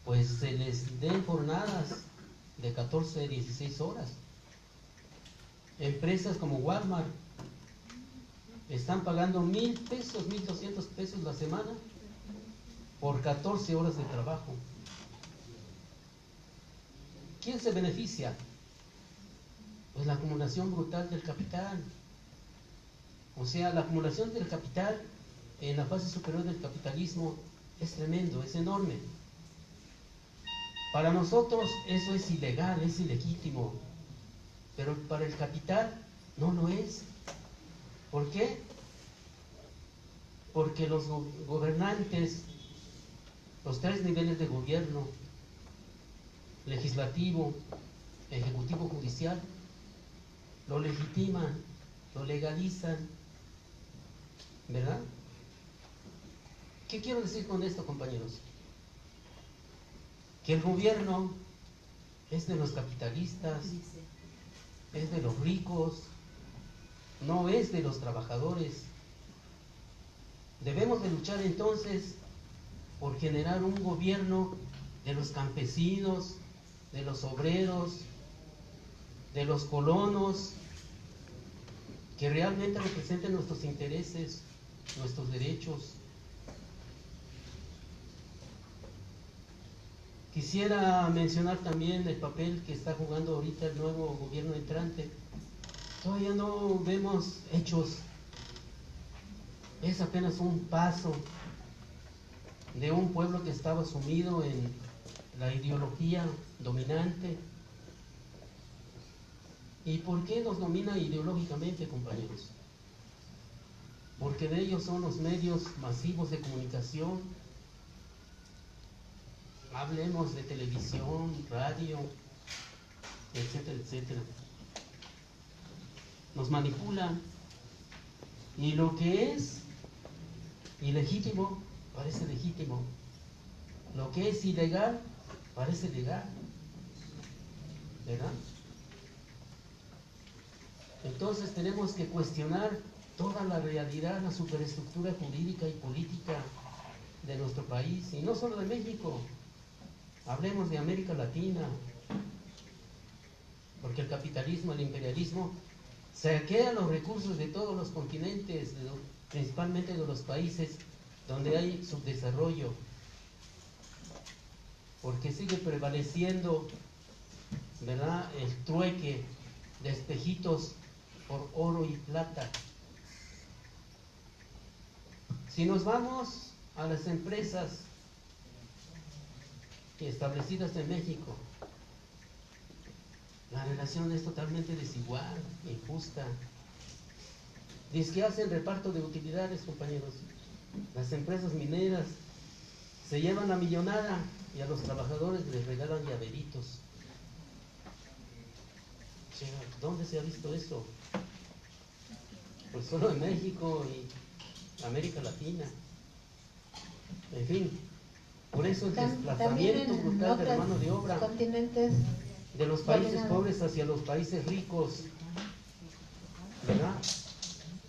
pues se les den jornadas de 14 a 16 horas. Empresas como Walmart están pagando 1,000 pesos, 1,200 pesos la semana por 14 horas de trabajo. ¿Quién se beneficia? Pues la acumulación brutal del capital. O sea, la acumulación del capital en la fase superior del capitalismo es tremendo, es enorme. Para nosotros eso es ilegal, es ilegítimo, pero para el capital no lo es. ¿Por qué? Porque los gobernantes, los 3 niveles de gobierno, legislativo, ejecutivo, judicial, lo legitiman, lo legalizan, ¿verdad? ¿Qué quiero decir con esto, compañeros? que el gobierno es de los capitalistas, es de los ricos, no es de los trabajadores. Debemos de luchar entonces por generar un gobierno de los campesinos, de los obreros, de los colonos, que realmente representen nuestros intereses, nuestros derechos. Quisiera mencionar también el papel que está jugando ahorita el nuevo gobierno entrante. Todavía no vemos hechos. Es apenas un paso de un pueblo que estaba sumido en la ideología dominante. ¿Y por qué nos domina ideológicamente, compañeros? Porque de ellos son los medios masivos de comunicación. Hablemos de televisión, radio, etcétera, etcétera. Nos manipulan. Y lo que es ilegítimo parece legítimo. Lo que es ilegal parece legal. ¿Verdad? Entonces tenemos que cuestionar toda la realidad, la superestructura jurídica y política de nuestro país, y no solo de México. Hablemos de América Latina, porque el capitalismo, el imperialismo, saquea los recursos de todos los continentes, principalmente de los países donde hay subdesarrollo, porque sigue prevaleciendo, ¿verdad?, el trueque de espejitos por oro y plata. Si nos vamos a las empresas establecidas en México, la relación es totalmente desigual, injusta. Dice que hacen reparto de utilidades, compañeros. Las empresas mineras se llevan la millonada y a los trabajadores les regalan llaveritos. ¿Dónde se ha visto eso? Pues solo en México y América Latina. En fin, por eso el desplazamiento brutal de la mano de obra de los países pobres hacia los países ricos, ¿verdad?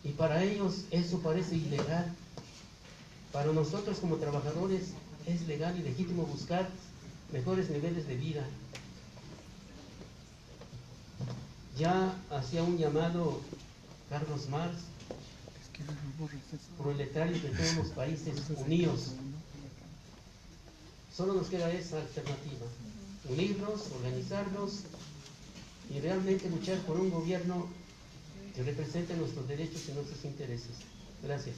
Y para ellos eso parece ilegal. Para nosotros como trabajadores es legal y legítimo buscar mejores niveles de vida. Ya hacía un llamado Carlos Marx: proletarios de todos los países unidos. Solo nos queda esa alternativa: unirnos, organizarnos y realmente luchar por un gobierno que represente nuestros derechos y nuestros intereses. Gracias.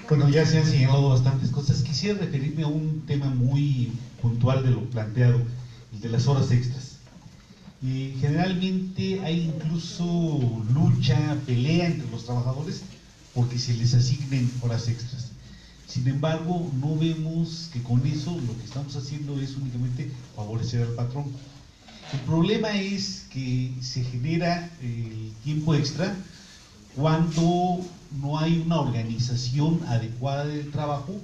Bueno, ya se han señalado bastantes cosas. Quisiera referirme a un tema muy puntual de lo planteado, el de las horas extras. Generalmente hay incluso lucha, pelea entre los trabajadores porque se les asignen horas extras. Sin embargo, no vemos que con eso lo que estamos haciendo es únicamente favorecer al patrón. El problema es que se genera el tiempo extra cuando no hay una organización adecuada del trabajo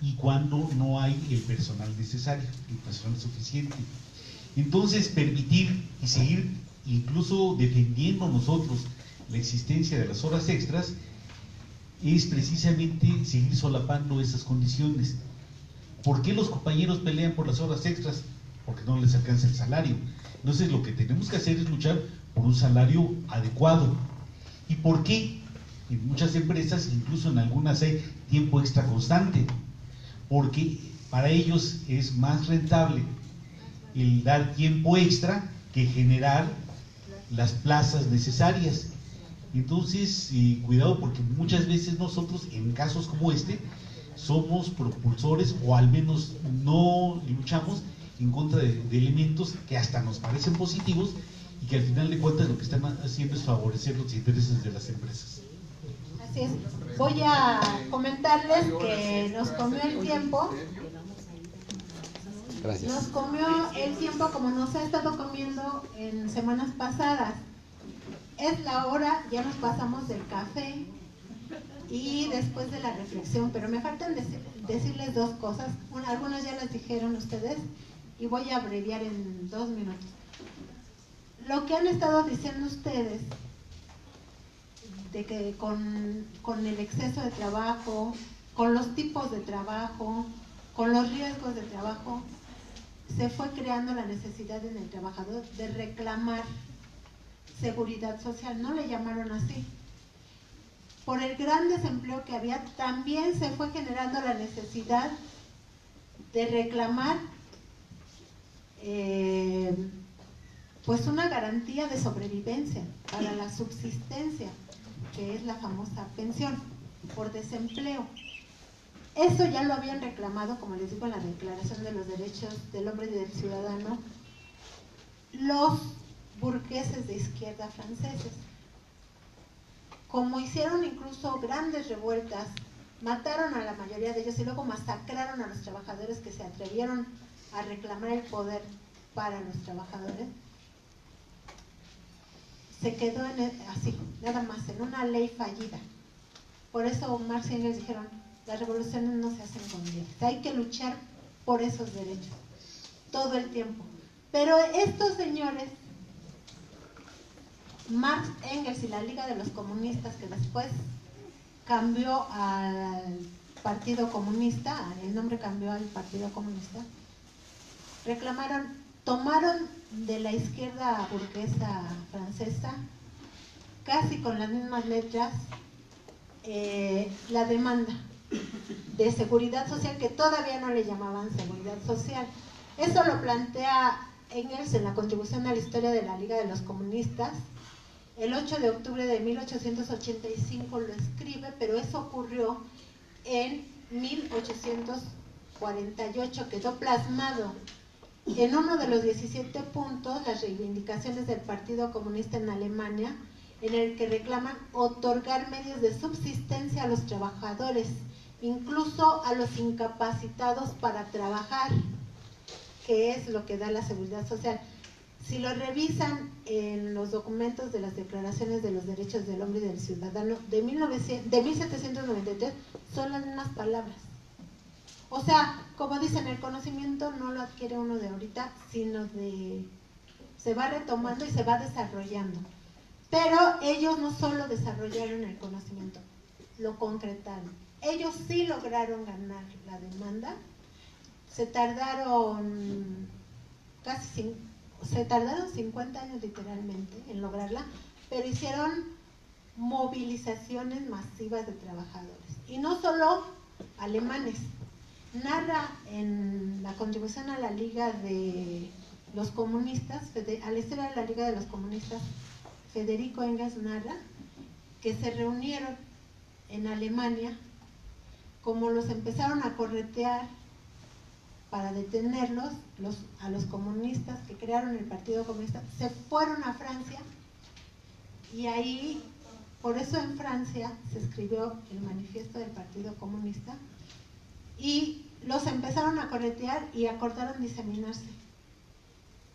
y cuando no hay el personal necesario, el personal suficiente. Entonces, permitir y seguir incluso defendiendo nosotros la existencia de las horas extras es precisamente seguir solapando esas condiciones. ¿Por qué los compañeros pelean por las horas extras? Porque no les alcanza el salario. Entonces, lo que tenemos que hacer es luchar por un salario adecuado. ¿Y por qué? En muchas empresas, incluso en algunas, hay tiempo extra constante, porque para ellos es más rentable el dar tiempo extra que generar las plazas necesarias. Entonces, cuidado, porque muchas veces nosotros, en casos como este, somos propulsores, o al menos no luchamos en contra de elementos que hasta nos parecen positivos y que al final de cuentas lo que están haciendo es favorecer los intereses de las empresas. Así es. Voy a comentarles que nos comió el tiempo. Gracias. Nos comió el tiempo como nos ha estado comiendo en semanas pasadas. Es la hora, ya nos pasamos del café, Y después de la reflexión, pero me faltan decirles dos cosas, algunas ya las dijeron ustedes y voy a abreviar en 2 minutos. Lo que han estado diciendo ustedes, de que con el exceso de trabajo, con los tipos de trabajo, con los riesgos de trabajo, se fue creando la necesidad en el trabajador de reclamar seguridad social, no le llamaron así. Por el gran desempleo que había, también se fue generando la necesidad de reclamar pues una garantía de sobrevivencia para la subsistencia, que es la famosa pensión por desempleo. Eso ya lo habían reclamado, como les digo, en la Declaración de los Derechos del Hombre y del Ciudadano, los burgueses de izquierda franceses. Como hicieron incluso grandes revueltas, mataron a la mayoría de ellos y luego masacraron a los trabajadores que se atrevieron a reclamar el poder para los trabajadores, se quedó así, nada más, en una ley fallida. Por eso Marx y Engels dijeron, las revoluciones no se hacen con días, hay que luchar por esos derechos, todo el tiempo. Pero estos señores, Marx, Engels y la Liga de los Comunistas, que después cambió al Partido Comunista, el nombre cambió al Partido Comunista, reclamaron, tomaron de la izquierda burguesa francesa, casi con las mismas letras, la demanda de seguridad social, que todavía no le llamaban seguridad social. Eso lo plantea Engels en la contribución a la historia de la Liga de los Comunistas. El 8 de octubre de 1885 lo escribe, pero eso ocurrió en 1848, quedó plasmado en uno de los 17 puntos, las reivindicaciones del Partido Comunista en Alemania, en el que reclaman otorgar medios de subsistencia a los trabajadores, incluso a los incapacitados para trabajar, que es lo que da la seguridad social. Si lo revisan en los documentos de las Declaraciones de los Derechos del Hombre y del Ciudadano de 1793, son las mismas palabras. O sea, como dicen, el conocimiento no lo adquiere uno de ahorita, sino se va retomando y se va desarrollando. Pero ellos no solo desarrollaron el conocimiento, lo concretaron. Ellos sí lograron ganar la demanda. Se tardaron 50 años literalmente en lograrla, pero hicieron movilizaciones masivas de trabajadores. Y no solo alemanes. Narra en la contribución a la Liga de los Comunistas, a la historia de la Liga de los Comunistas, Federico Engels narra que se reunieron en Alemania, como los empezaron a corretear para detenerlos, a los comunistas que crearon el Partido Comunista, se fueron a Francia y ahí, por eso en Francia se escribió el manifiesto del Partido Comunista y los empezaron a corretear y acordaron diseminarse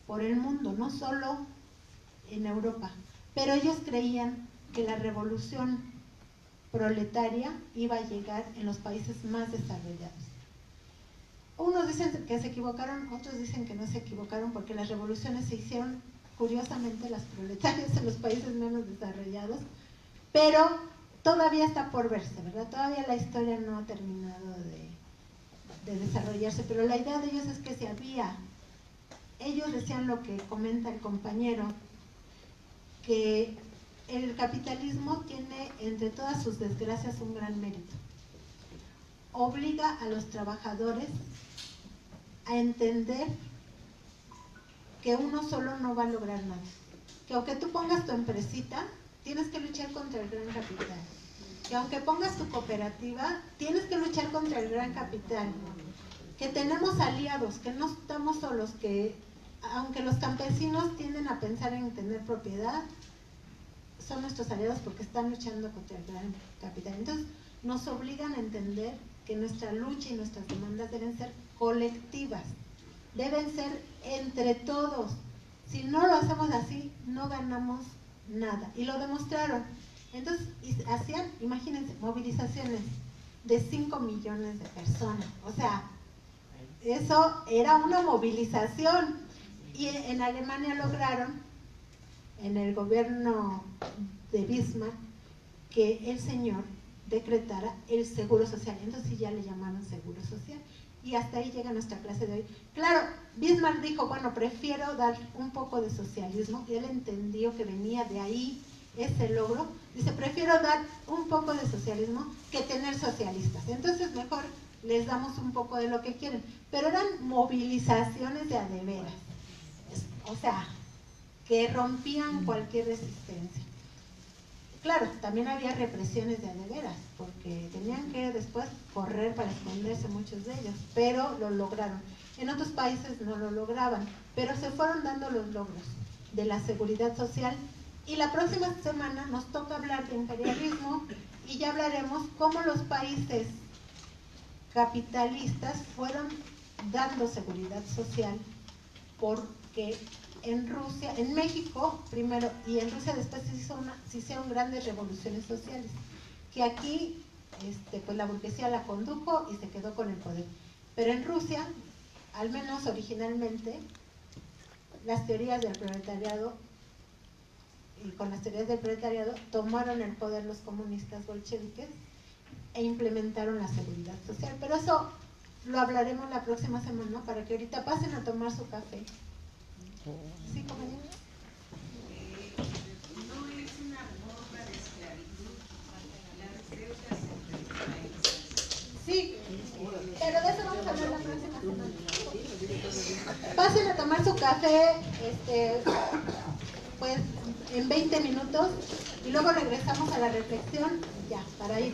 por el mundo, no solo en Europa, pero ellos creían que la revolución proletaria iba a llegar en los países más desarrollados. Unos dicen que se equivocaron, otros dicen que no se equivocaron, porque las revoluciones se hicieron, curiosamente, las proletarias en los países menos desarrollados, pero todavía está por verse, ¿verdad? Todavía la historia no ha terminado de desarrollarse, pero la idea de ellos es que si ellos decían lo que comenta el compañero, que el capitalismo tiene entre todas sus desgracias un gran mérito. Obliga a los trabajadores a entender que uno solo no va a lograr nada. Que aunque tú pongas tu empresita, tienes que luchar contra el gran capital. Que aunque pongas tu cooperativa, tienes que luchar contra el gran capital. Que tenemos aliados, que no estamos solos, que aunque los campesinos tienden a pensar en tener propiedad, son nuestros aliados porque están luchando contra el gran capital. Entonces, nos obligan a entender que nuestra lucha y nuestras demandas deben ser colectivas, deben ser entre todos. Si no lo hacemos así, no ganamos nada. Y lo demostraron. Entonces hacían, imagínense, movilizaciones de 5 millones de personas. O sea, eso era una movilización. Y en Alemania lograron, en el gobierno de Bismarck, que el señor decretara el seguro social. Entonces sí, ya le llamaron seguro social. Y hasta ahí llega nuestra clase de hoy. Claro, Bismarck dijo, bueno, prefiero dar un poco de socialismo, y él entendió que venía de ahí ese logro. Dice, prefiero dar un poco de socialismo que tener socialistas. Entonces mejor les damos un poco de lo que quieren. Pero eran movilizaciones de a de veras. O sea, que rompían cualquier resistencia. Claro, también había represiones de a de veras, porque tenían que después correr para esconderse muchos de ellos, pero lo lograron. En otros países no lo lograban, pero se fueron dando los logros de la seguridad social. Y la próxima semana nos toca hablar de imperialismo, y ya hablaremos cómo los países capitalistas fueron dando seguridad social, porque en Rusia, en México primero, y en Rusia después se hicieron grandes revoluciones sociales, que aquí pues la burguesía la condujo y se quedó con el poder. Pero en Rusia, al menos originalmente, las teorías del proletariado, y con las teorías del proletariado tomaron el poder los comunistas bolcheviques e implementaron la seguridad social. Pero eso lo hablaremos la próxima semana, para que ahorita pasen a tomar su café. ¿Sí, compañero? No es una forma de esclavitud las deudas entre países. Sí, pero de eso vamos a hablar la próxima semana. Pasen a tomar su café, pues en 20 minutos, y luego regresamos a la reflexión, ya, para ir.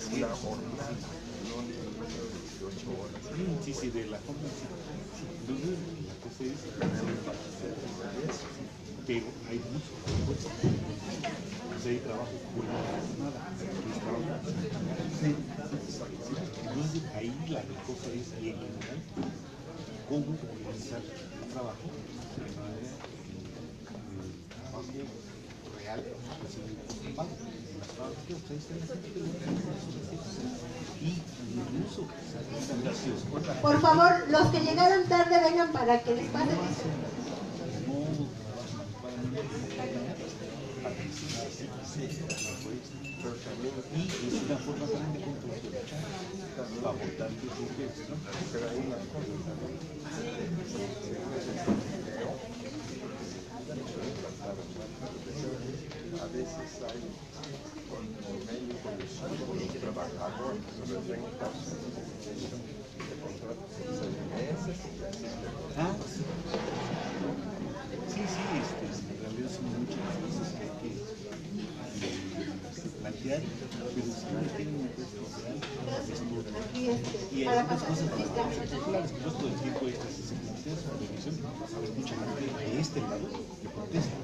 Una jornada, no ni 18 horas. Sí, sí, de la forma, sí. Entonces, la cosa es, pero hay mucho esfuerzo. Pues hay trabajo por nada. Entonces, ahí la cosa es, y en general, cómo organizar el trabajo de manera trabajo real, sin pago. Por favor, los que llegaron tarde vengan para que les pase. Y es una forma también de control para votar pero hay una cosa a veces hay convenio con los trabajadores sobre 30% de contratos de 6 meses y así. Sí, en realidad son muchas cosas que hay que plantear, pero si no tienen un puesto real, y hay otras cosas particulares, que todo el tiempo se plantea esa revisión, hay mucha gente de este lado que protesta.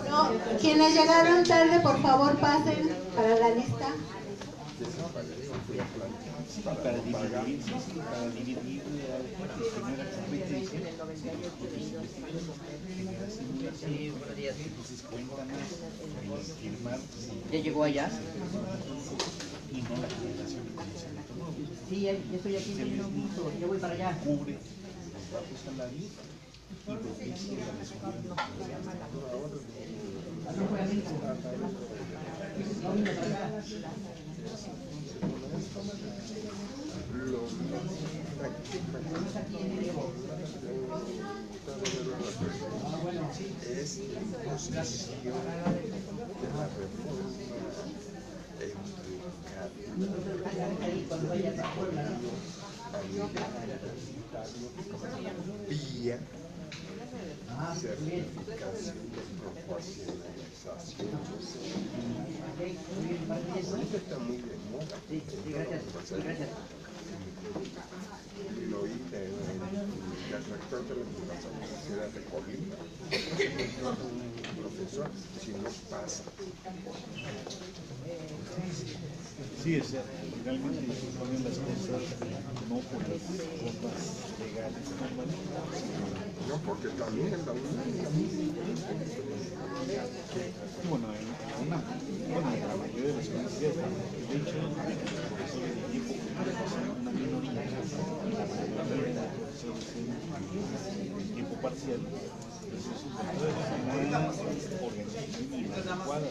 No, quienes llegaron tarde, por favor pasen para la lista. Para dividir primera competencia, entonces cuenta más firmar. ¿Ya llegó allá? Y no la generación de conocimiento nuevo. Sí, ya estoy aquí, ya voy para allá. Cubre los bajos salarios y propicia la resolución. Es imposición de la reforma vía certificación de proporcionalización. Ahorita está muy de moda. Sí, gracias. Lo oí en las el rector de la Universidad de Colima, un profesor, si no pasa. Sí, o sea, realmente ponen las cosas no por las formas legales, no, porque también en la bueno, en la mayoría de las universidades, de hecho, profesores de tiempo completo son una minoría, y la mayoría de profesores en tiempo parcial. Entonces, una organización inadecuada.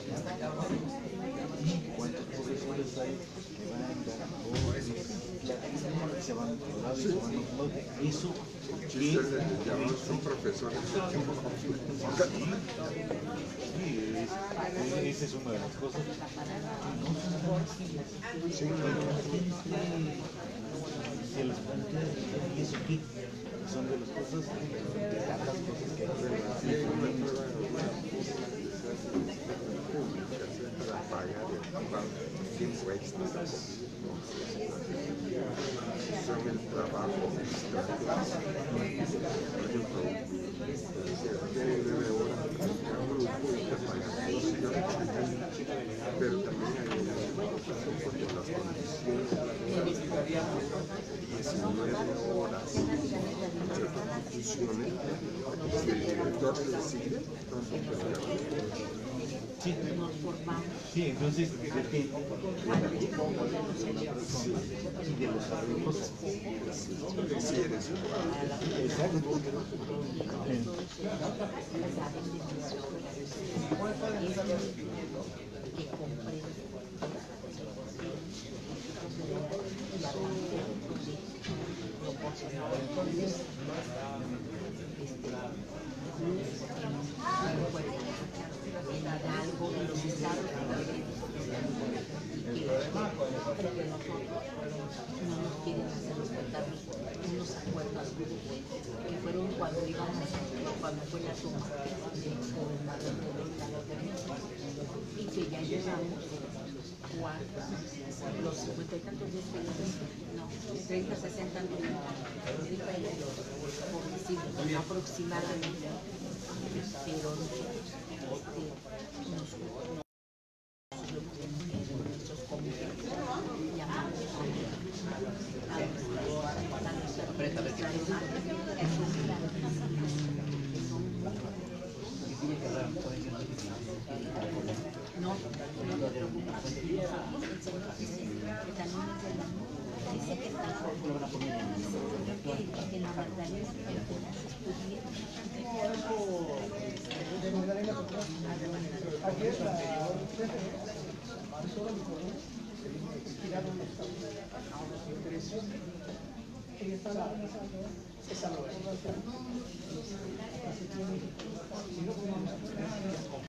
¿Cuántos profesores hay que van dando, se van a otro lado y se van a otro lado? Eso son profesores de tiempo completo. Sí, esa es una de las cosas. Sí, y las fronteras, ¿y eso qué? Son de las cosas, de tantas cosas que hay. Para pagar el tiempo extra, son el trabajo extra. Por ejemplo, tiene 9 horas de grupo y te pagan 12 horas, pero también hay una situación porque las condiciones laborales, 19 horas, ciertas funciones, si el director decide, entonces sí, sí, entonces depende de la disposición de una persona y de los arreglos. Si eres exacto. Algo de los estados y que nosotros no nos quieren hacer respetar unos acuerdos que fueron cuando fue la toma del gobernador de México y que ya llevamos los 50 y tantos días que no, 30, 60 por decirlo, aproximadamente, pero no te preocupes. Dice que está que la Magdalena aquí es la esa no es.